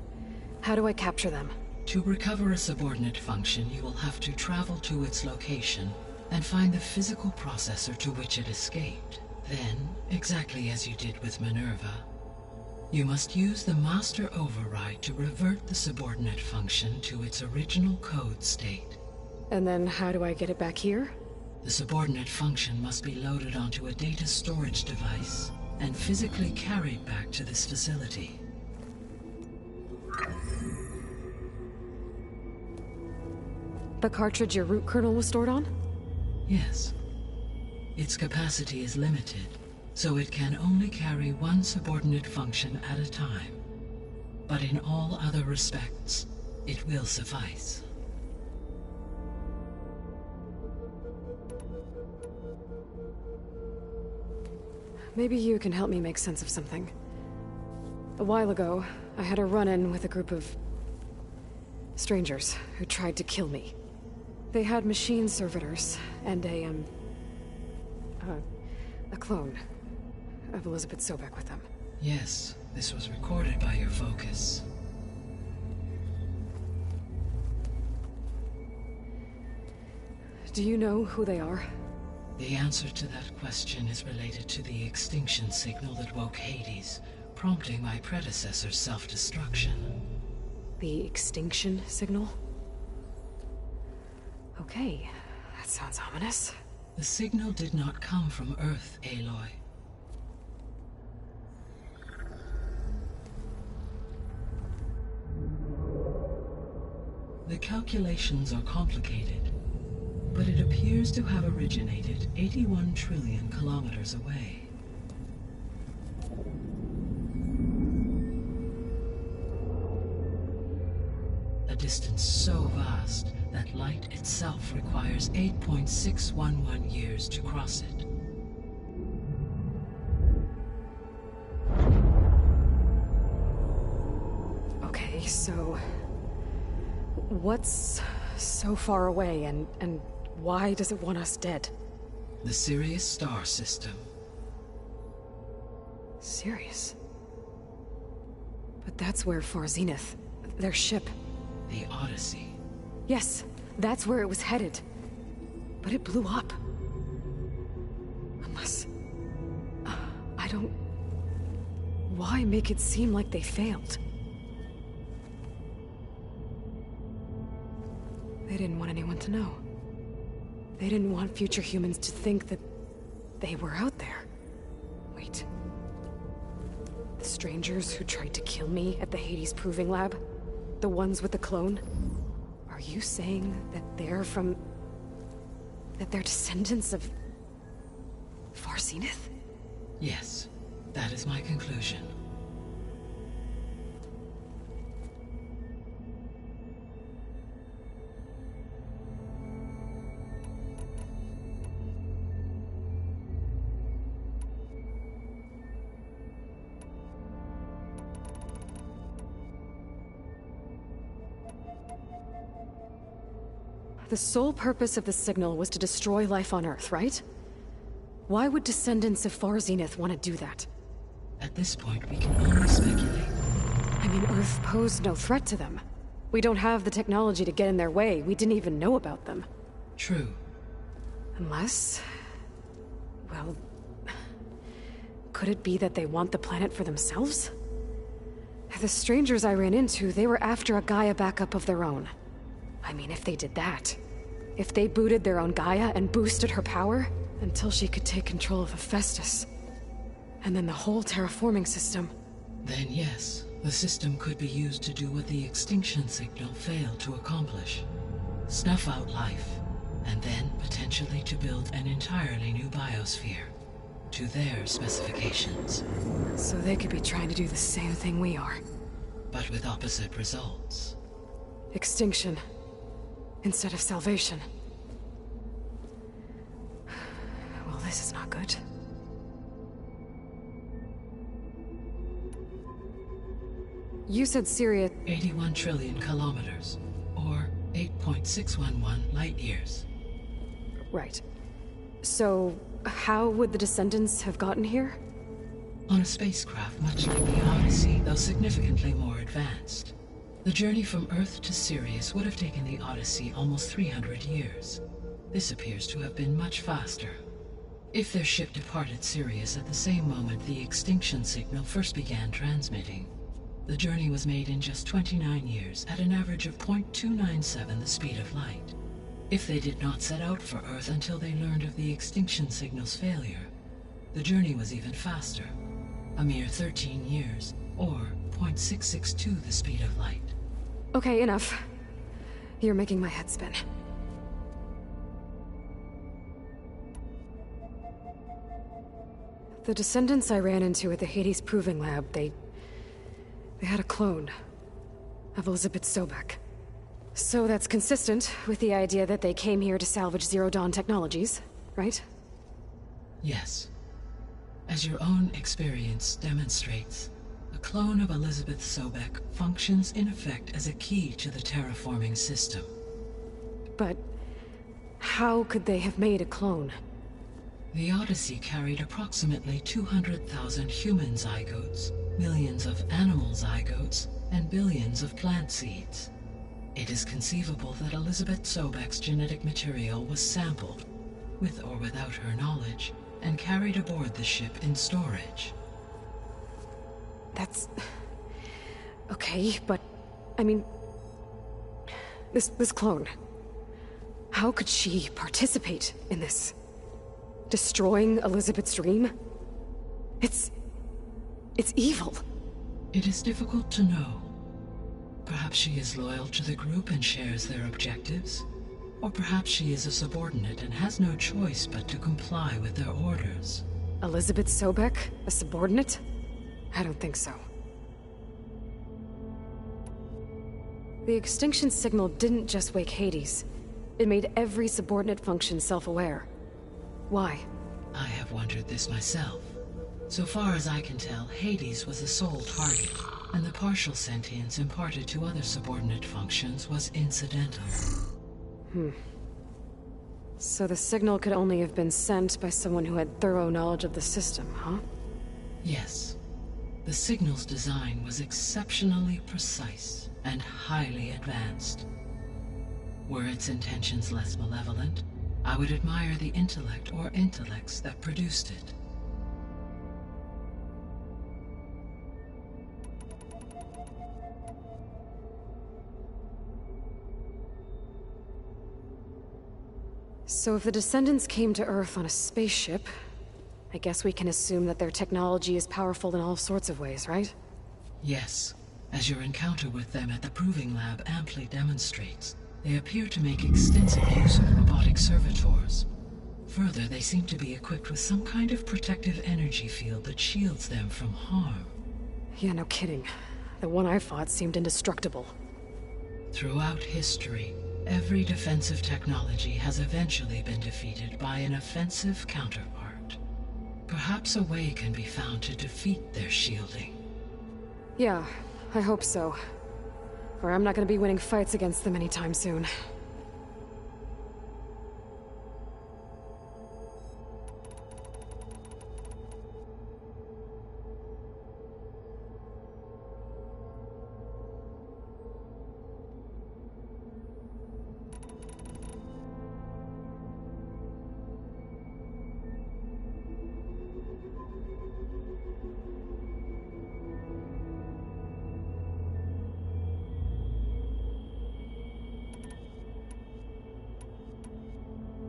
How do I capture them? To recover a subordinate function, you will have to travel to its location and find the physical processor to which it escaped. Then, exactly as you did with Minerva, you must use the master override to revert the subordinate function to its original code state. And then how do I get it back here? The subordinate function must be loaded onto a data storage device and physically carried back to this facility. The cartridge your root kernel was stored on? Yes. Its capacity is limited, so it can only carry one subordinate function at a time. But in all other respects, it will suffice. Maybe you can help me make sense of something. A while ago, I had a run-in with a group of strangers who tried to kill me. They had machine servitors and a clone of Elizabeth Sobek with them. Yes, this was recorded by your focus. Do you know who they are? The answer to that question is related to the extinction signal that woke Hades, prompting my predecessor's self-destruction. The extinction signal? Okay, that sounds ominous. The signal did not come from Earth, Aloy. The calculations are complicated, but it appears to have originated 81 trillion kilometers away. A distance so vast that light itself requires 8.611 years to cross it. Okay, so what's so far away and why does it want us dead? The Sirius star system. Sirius? But that's where Far Zenith, their ship. The Odyssey. Yes, that's where it was headed. But it blew up. Unless... I don't... Why make it seem like they failed? They didn't want anyone to know. They didn't want future humans to think that they were out there. Wait. The strangers who tried to kill me at the Hades Proving Lab? The ones with the clone? Are you saying that they're from... that they're descendants of... Far Zenith? Yes, that is my conclusion. The sole purpose of the signal was to destroy life on Earth, right? Why would descendants of Far Zenith want to do that? At this point, we can only speculate. I mean, Earth posed no threat to them. We don't have the technology to get in their way. We didn't even know about them. True. Unless... well... could it be that they want the planet for themselves? The strangers I ran into, they were after a Gaia backup of their own. I mean, if they did that... if they booted their own Gaia and boosted her power... until she could take control of Hephaestus. And then the whole terraforming system... Then yes, the system could be used to do what the extinction signal failed to accomplish. Snuff out life, and then potentially to build an entirely new biosphere. To their specifications. So they could be trying to do the same thing we are. But with opposite results. Extinction. Instead of salvation. Well, this is not good. You said Syria... 81 trillion kilometers, or 8.611 light years. Right. So, how would the descendants have gotten here? On a spacecraft much like the Odyssey, though significantly more advanced. The journey from Earth to Sirius would have taken the Odyssey almost 300 years. This appears to have been much faster. If their ship departed Sirius at the same moment the extinction signal first began transmitting, the journey was made in just 29 years at an average of 0.297 the speed of light. If they did not set out for Earth until they learned of the extinction signal's failure, the journey was even faster, a mere 13 years, or 0.662 the speed of light. Okay, enough. You're making my head spin. The descendants I ran into at the Hades Proving Lab, they had a clone of Elizabeth Sobek. So that's consistent with the idea that they came here to salvage Zero Dawn technologies, right? Yes. As your own experience demonstrates, a clone of Elizabeth Sobek functions in effect as a key to the terraforming system. But how could they have made a clone? The Odyssey carried approximately 200,000 human zygotes, millions of animal zygotes, and billions of plant seeds. It is conceivable that Elizabeth Sobek's genetic material was sampled, with or without her knowledge, and carried aboard the ship in storage. That's... okay, but... I mean... This clone... how could she participate in this? Destroying Elizabeth's dream? It's evil. It is difficult to know. Perhaps she is loyal to the group and shares their objectives. Or perhaps she is a subordinate and has no choice but to comply with their orders. Elizabeth Sobek? A subordinate? I don't think so. The extinction signal didn't just wake Hades. It made every subordinate function self-aware. Why? I have wondered this myself. So far as I can tell, Hades was the sole target, and the partial sentience imparted to other subordinate functions was incidental. So the signal could only have been sent by someone who had thorough knowledge of the system, huh? Yes. The signal's design was exceptionally precise and highly advanced. Were its intentions less malevolent, I would admire the intellect or intellects that produced it. So if the Descendants came to Earth on a spaceship, I guess we can assume that their technology is powerful in all sorts of ways, right? Yes, as your encounter with them at the Proving Lab amply demonstrates, they appear to make extensive use of robotic servitors. Further, they seem to be equipped with some kind of protective energy field that shields them from harm. Yeah, no kidding. The one I fought seemed indestructible. Throughout history, every defensive technology has eventually been defeated by an offensive counterpart. Perhaps a way can be found to defeat their shielding. Yeah, I hope so. Or I'm not gonna be winning fights against them anytime soon.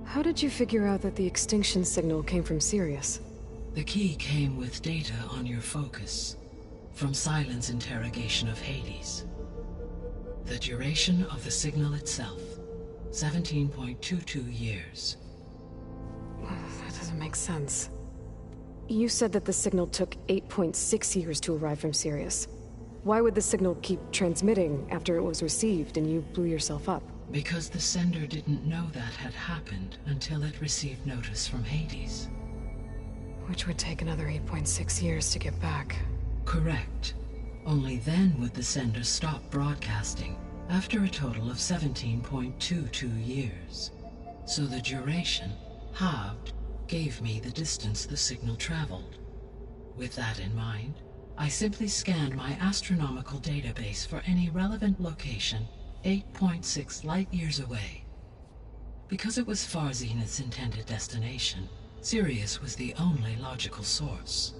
How did you figure out that the extinction signal came from Sirius? The key came with data on your focus, from Silent's interrogation of Hades. The duration of the signal itself, 17.22 years. That doesn't make sense. You said that the signal took 8.6 years to arrive from Sirius. Why would the signal keep transmitting after it was received and you blew yourself up? Because the sender didn't know that had happened until it received notice from Hades. Which would take another 8.6 years to get back. Correct. Only then would the sender stop broadcasting, after a total of 17.22 years. So the duration, halved, gave me the distance the signal traveled. With that in mind, I simply scanned my astronomical database for any relevant location 8.6 light-years away. Because it was far Zenith's intended destination, Sirius was the only logical source.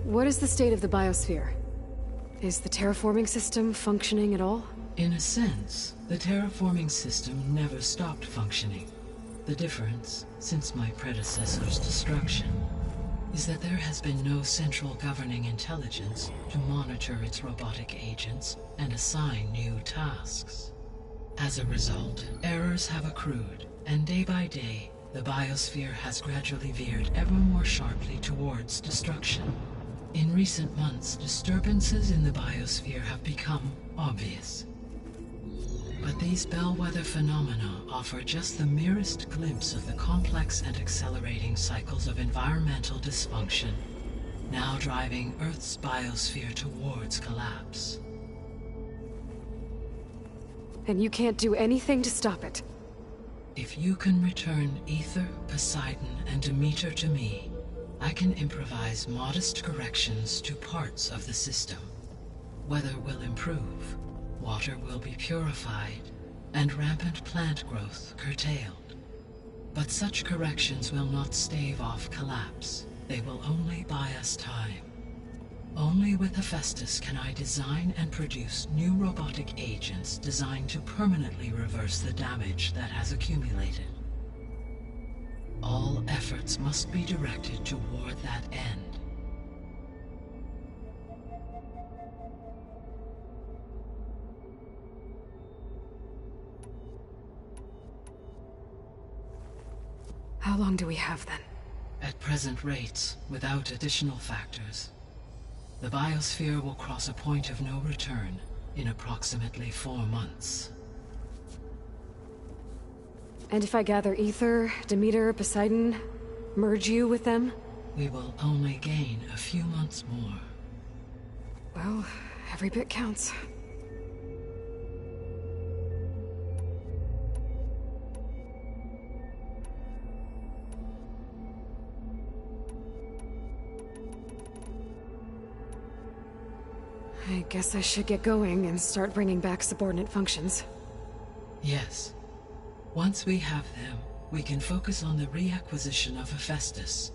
What is the state of the biosphere? Is the terraforming system functioning at all? In a sense, the terraforming system never stopped functioning. The difference, since my predecessor's destruction, is that there has been no central governing intelligence to monitor its robotic agents and assign new tasks. As a result, errors have accrued, and day by day, the biosphere has gradually veered ever more sharply towards destruction. In recent months, disturbances in the biosphere have become obvious. But these bellwether phenomena offer just the merest glimpse of the complex and accelerating cycles of environmental dysfunction, now driving Earth's biosphere towards collapse. And you can't do anything to stop it? If you can return Aether, Poseidon, and Demeter to me, I can improvise modest corrections to parts of the system. Weather will improve, water will be purified, and rampant plant growth curtailed. But such corrections will not stave off collapse. They will only buy us time. Only with Hephaestus can I design and produce new robotic agents designed to permanently reverse the damage that has accumulated. All efforts must be directed toward that end. How long do we have then? At present rates, without additional factors, the biosphere will cross a point of no return in approximately 4 months. And if I gather Aether, Demeter, Poseidon, merge you with them? We will only gain a few months more. Well, every bit counts. I guess I should get going and start bringing back subordinate functions. Yes. Once we have them, we can focus on the reacquisition of Hephaestus.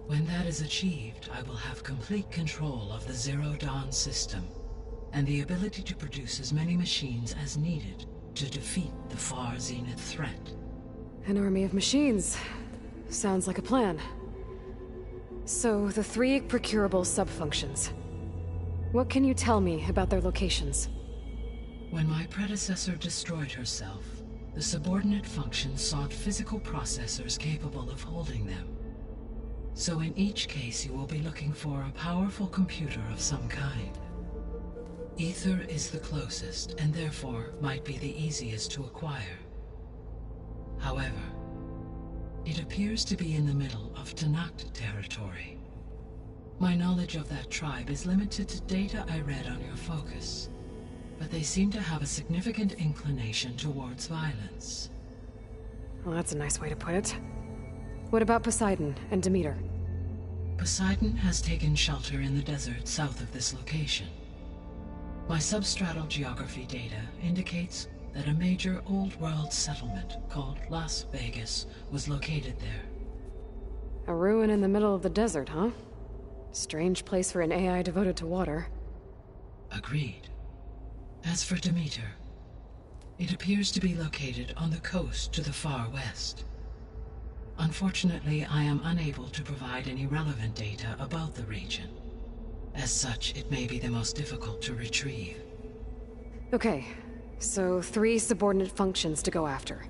When that is achieved, I will have complete control of the Zero Dawn system, and the ability to produce as many machines as needed to defeat the Far Zenith threat. An army of machines. Sounds like a plan. So, the 3 procurable sub-functions. What can you tell me about their locations? When my predecessor destroyed herself, the subordinate functions sought physical processors capable of holding them. So in each case you will be looking for a powerful computer of some kind. Ether is the closest, and therefore might be the easiest to acquire. However, it appears to be in the middle of Tenakth territory. My knowledge of that tribe is limited to data I read on your focus, but they seem to have a significant inclination towards violence. Well, that's a nice way to put it. What about Poseidon and Demeter? Poseidon has taken shelter in the desert south of this location. My substratal geography data indicates that a major old-world settlement called Las Vegas was located there. A ruin in the middle of the desert, huh? Strange place for an AI devoted to water. Agreed. As for Demeter, it appears to be located on the coast to the far west. Unfortunately, I am unable to provide any relevant data about the region. As such, it may be the most difficult to retrieve. Okay, so 3 subordinate functions to go after.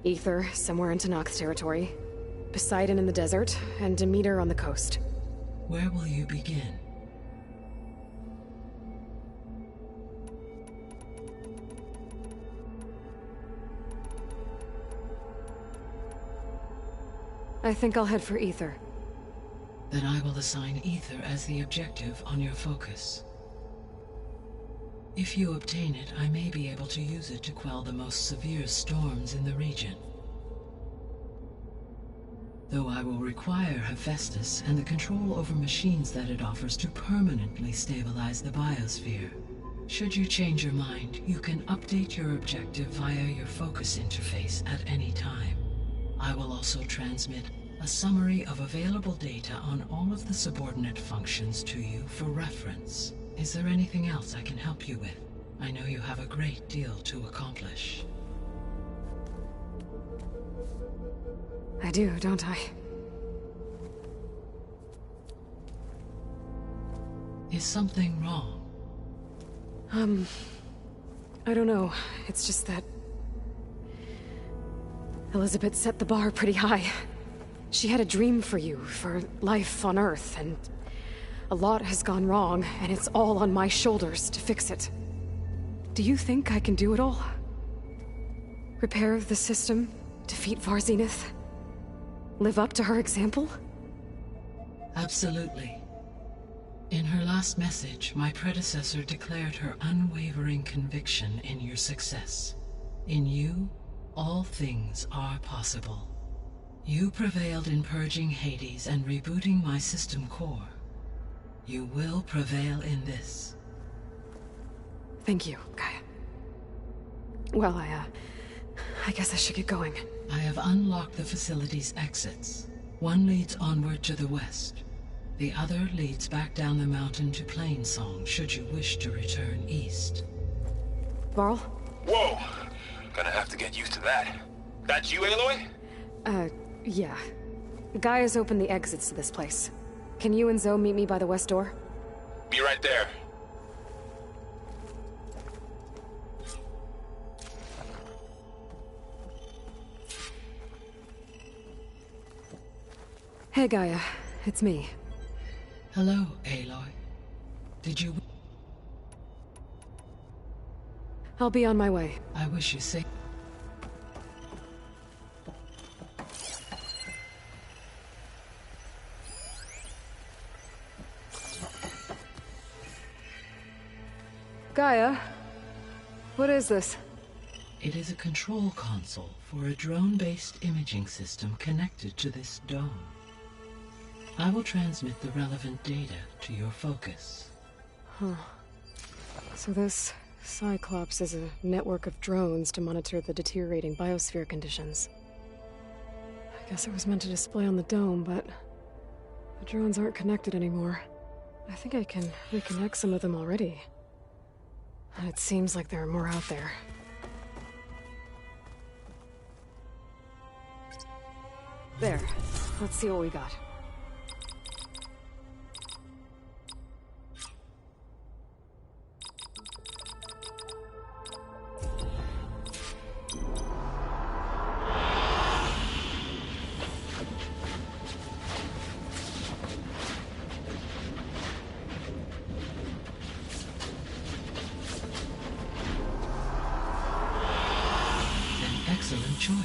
Ether, somewhere in Tenakth territory, Poseidon in the desert, and Demeter on the coast. Where will you begin? I think I'll head for Ether. Then I will assign Ether as the objective on your focus. If you obtain it, I may be able to use it to quell the most severe storms in the region. Though I will require Hephaestus and the control over machines that it offers to permanently stabilize the biosphere. Should you change your mind, you can update your objective via your focus interface at any time. I will also transmit a summary of available data on all of the subordinate functions to you for reference. Is there anything else I can help you with? I know you have a great deal to accomplish. I do, don't I? Is something wrong? I don't know. It's just that Elizabeth set the bar pretty high. She had a dream for you, for life on Earth, and a lot has gone wrong, and it's all on my shoulders to fix it. Do you think I can do it all? Repair the system, defeat Far Zenith, live up to her example? Absolutely. In her last message, my predecessor declared her unwavering conviction in your success. In you, all things are possible. You prevailed in purging Hades and rebooting my system core. You will prevail in this. Thank you, Gaia. Well, I guess I should get going. I have unlocked the facility's exits. One leads onward to the west. The other leads back down the mountain to Plainsong, should you wish to return east. Varl? Whoa! Gonna have to get used to that. That's you, Aloy? Yeah. Gaia's opened the exits to this place. Can you and Zoe meet me by the west door? Be right there. Hey, Gaia. It's me. Hello, Aloy. Did you... I'll be on my way. I wish you safe. Gaia? What is this? It is a control console for a drone-based imaging system connected to this dome. I will transmit the relevant data to your focus. Huh. So this Cyclops is a network of drones to monitor the deteriorating biosphere conditions. I guess it was meant to display on the dome, but the drones aren't connected anymore. I think I can reconnect some of them already. And it seems like there are more out there. There. Let's see what we got. Excellent choice.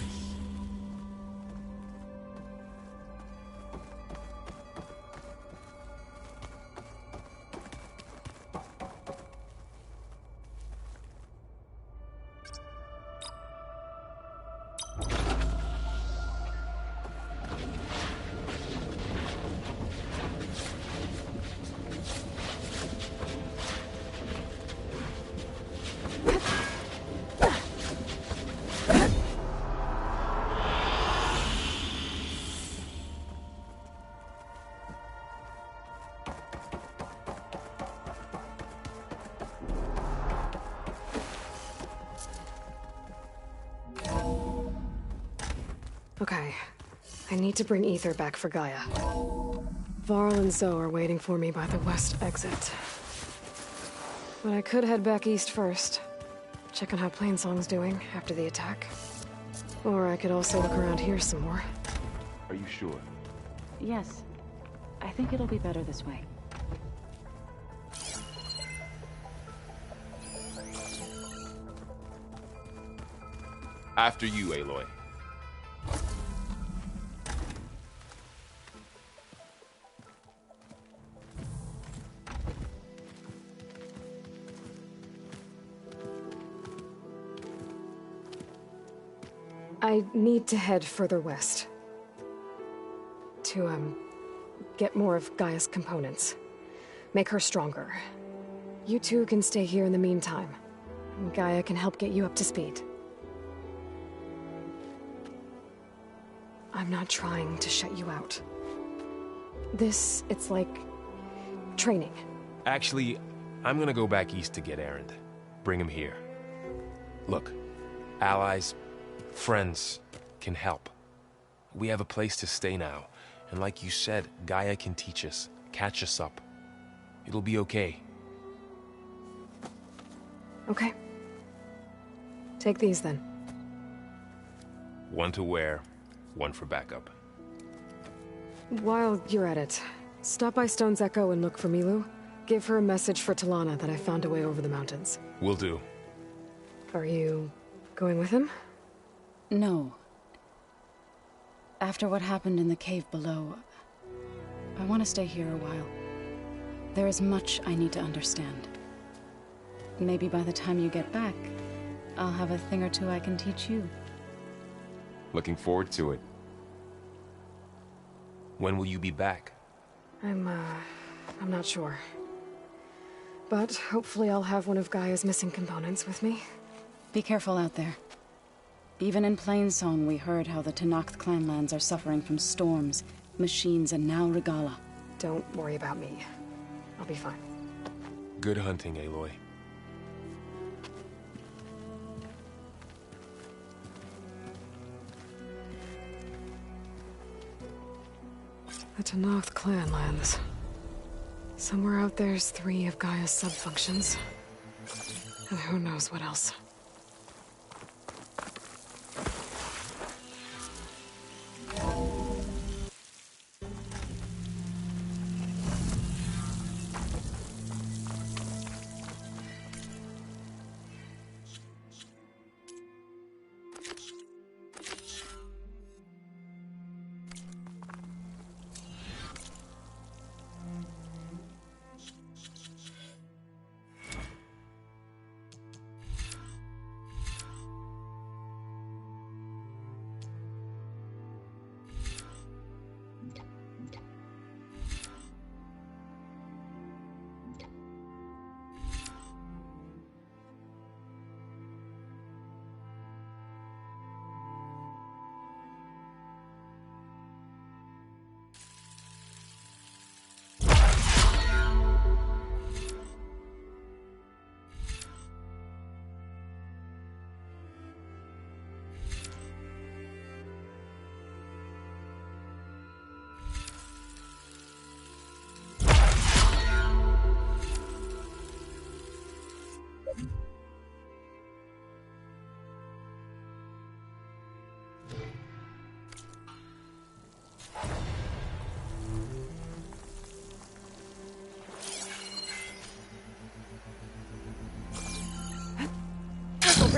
Okay. I need to bring Ether back for Gaia. Varl and Zoe are waiting for me by the west exit. But I could head back east first. Check on how Plainsong's doing after the attack. Or I could also look around here some more. Are you sure? Yes. I think it'll be better this way. After you, Aloy. I need to head further west. To, get more of Gaia's components. Make her stronger. You two can stay here in the meantime. And Gaia can help get you up to speed. I'm not trying to shut you out. It's like... training. Actually, I'm gonna go back east to get Erend. Bring him here. Look, allies, friends can help. We have a place to stay now, and like you said, Gaia can teach us, catch us up. It'll be okay. Okay. Take these then. One to wear, one for backup. While you're at it, stop by Stone's Echo and look for Milu. Give her a message for Talana that I found a way over the mountains. Will do. Are you going with him? No. After what happened in the cave below, I want to stay here a while. There is much I need to understand. Maybe by the time you get back, I'll have a thing or two I can teach you. Looking forward to it. When will you be back? I'm not sure. But hopefully I'll have one of Gaia's missing components with me. Be careful out there. Even in Plainsong, we heard how the Tenakth clanlands are suffering from storms, machines, and now Regalla. Don't worry about me. I'll be fine. Good hunting, Aloy. The Tenakth clanlands. Somewhere out there's 3 of Gaia's subfunctions. And who knows what else.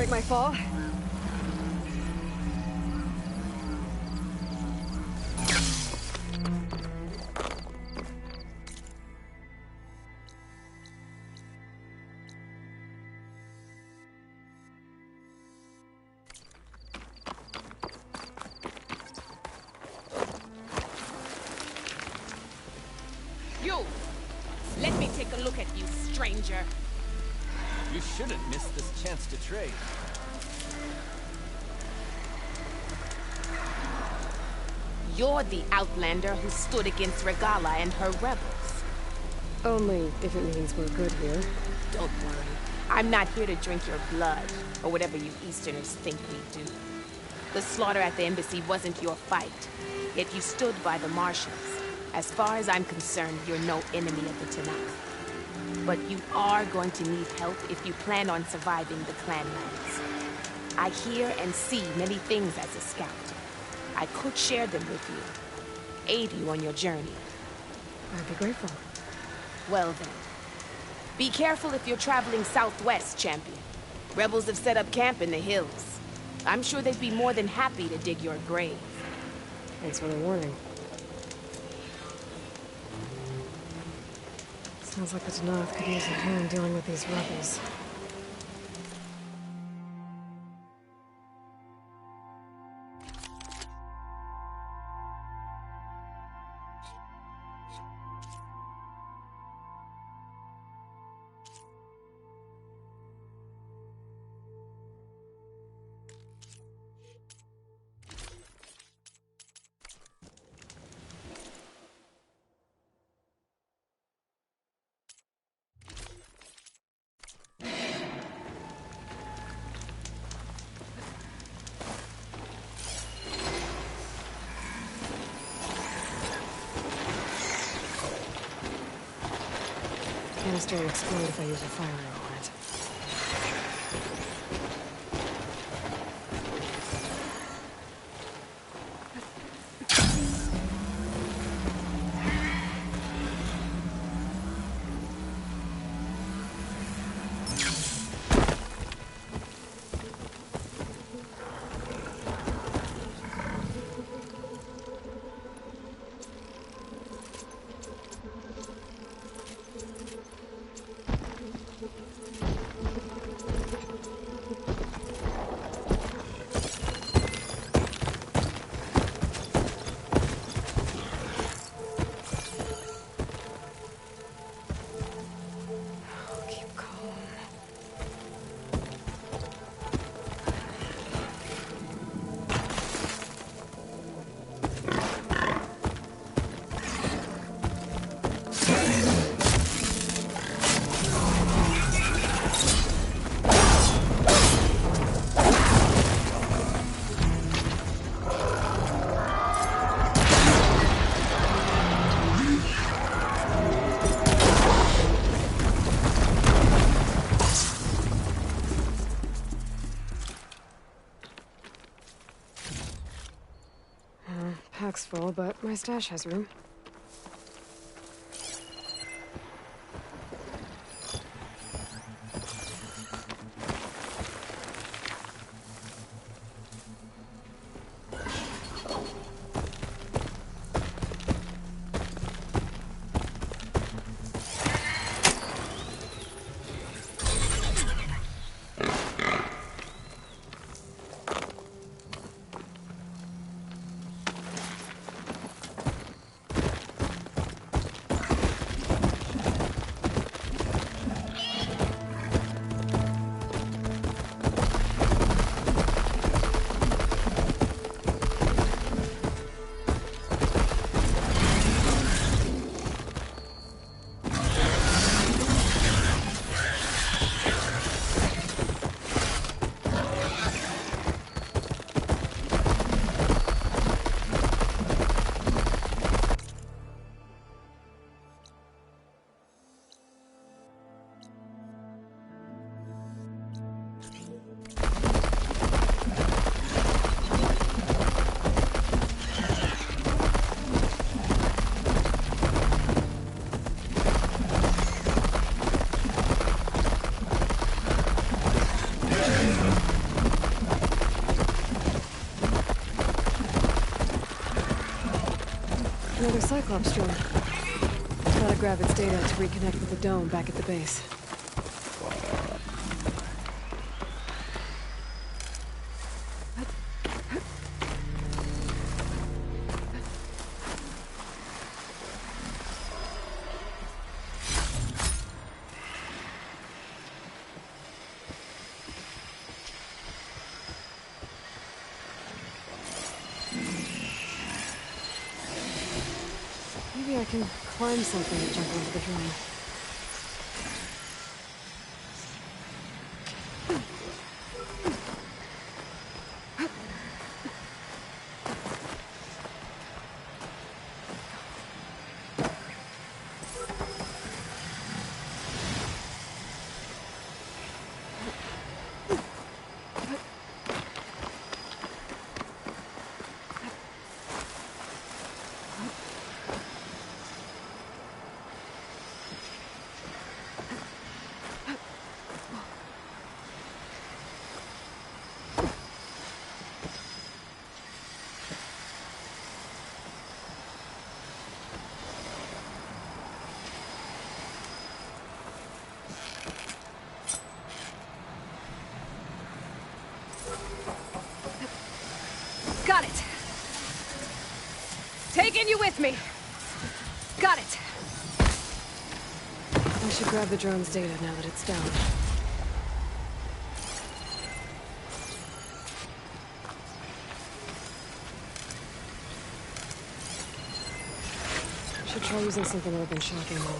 tolerate my fall. You! Let me take a look at you, stranger. You shouldn't miss this chance to trade. You're the outlander who stood against Regalla and her rebels. Only if it means we're good here. Don't worry. I'm not here to drink your blood, or whatever you Easterners think we do. The slaughter at the embassy wasn't your fight, yet you stood by the Martians. As far as I'm concerned, you're no enemy of the Tenakth. But you are going to need help if you plan on surviving the Clanlands. I hear and see many things as a scout. I could share them with you, aid you on your journey. I'd be grateful. Well then. Be careful if you're traveling southwest, champion. Rebels have set up camp in the hills. I'm sure they'd be more than happy to dig your grave. Thanks for the warning. Sounds like the Tenakth could use a hand dealing with these rebels. Canister will explode if I use a fire arrow on it. Pack's full, but my stash has room. Cyclops drone. Gotta grab its data to reconnect with the dome back at the base. Maybe I can climb something and jump onto the drone. Got it. Taking you with me. Got it. I should grab the drone's data now that it's down. Should try using something other than shock ammo.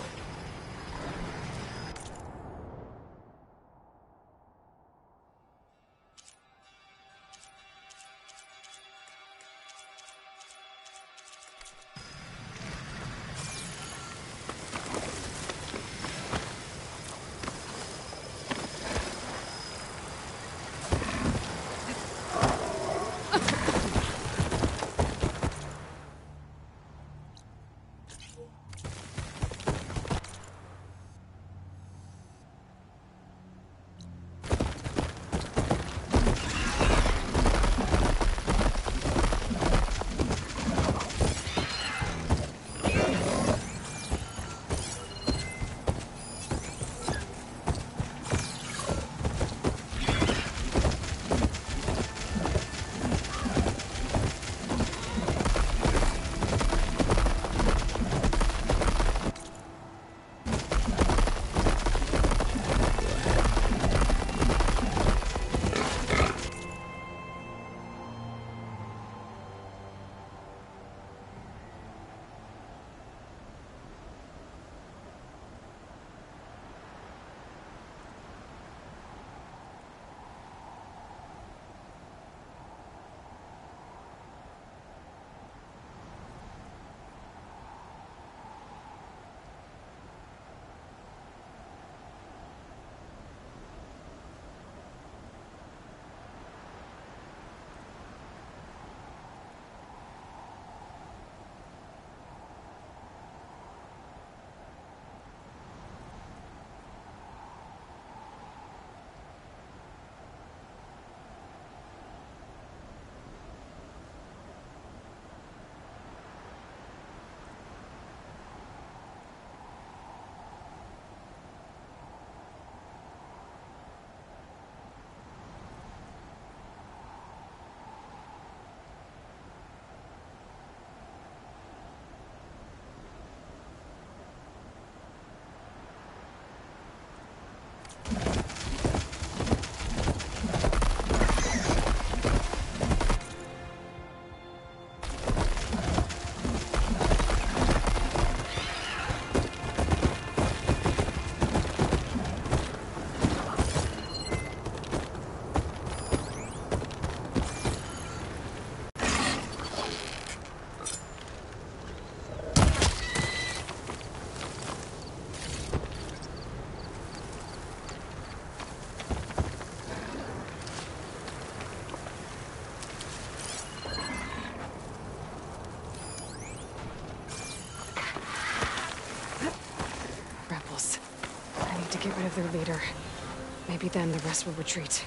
Get rid of their leader. Maybe then the rest will retreat.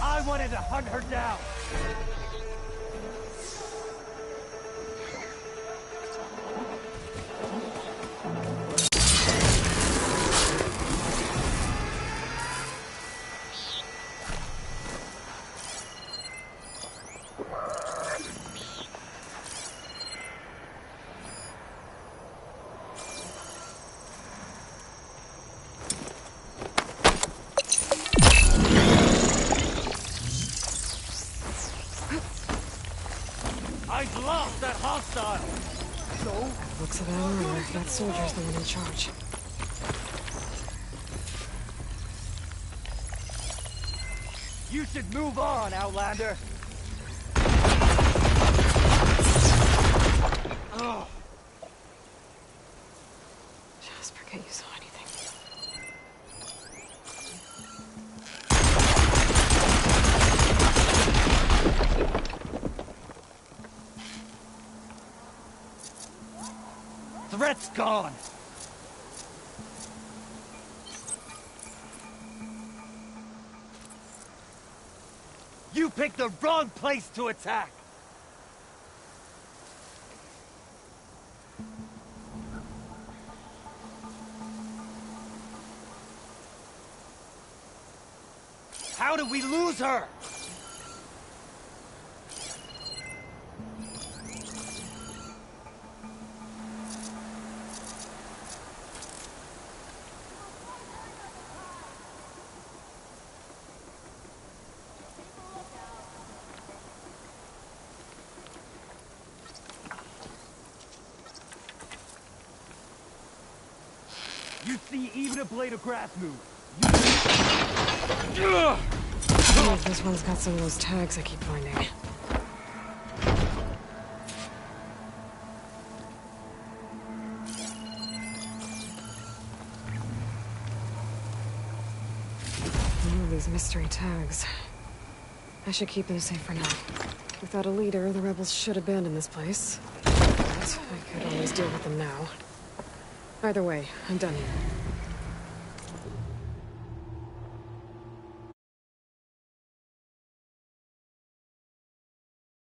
I wanted to hunt her down. I've lost that hostile. So? Looks of that armor, that soldier's the one in charge. You should move on, Outlander. Oh. Jasper, can't you saw anything? Threat's gone. You picked the wrong place to attack. How did we lose her? You see even a blade of grass move. Oh, this one's got some of those tags I keep finding. Oh, these mystery tags. I should keep them safe for now. Without a leader, the rebels should abandon this place. But I could always deal with them now. Either way, I'm done here.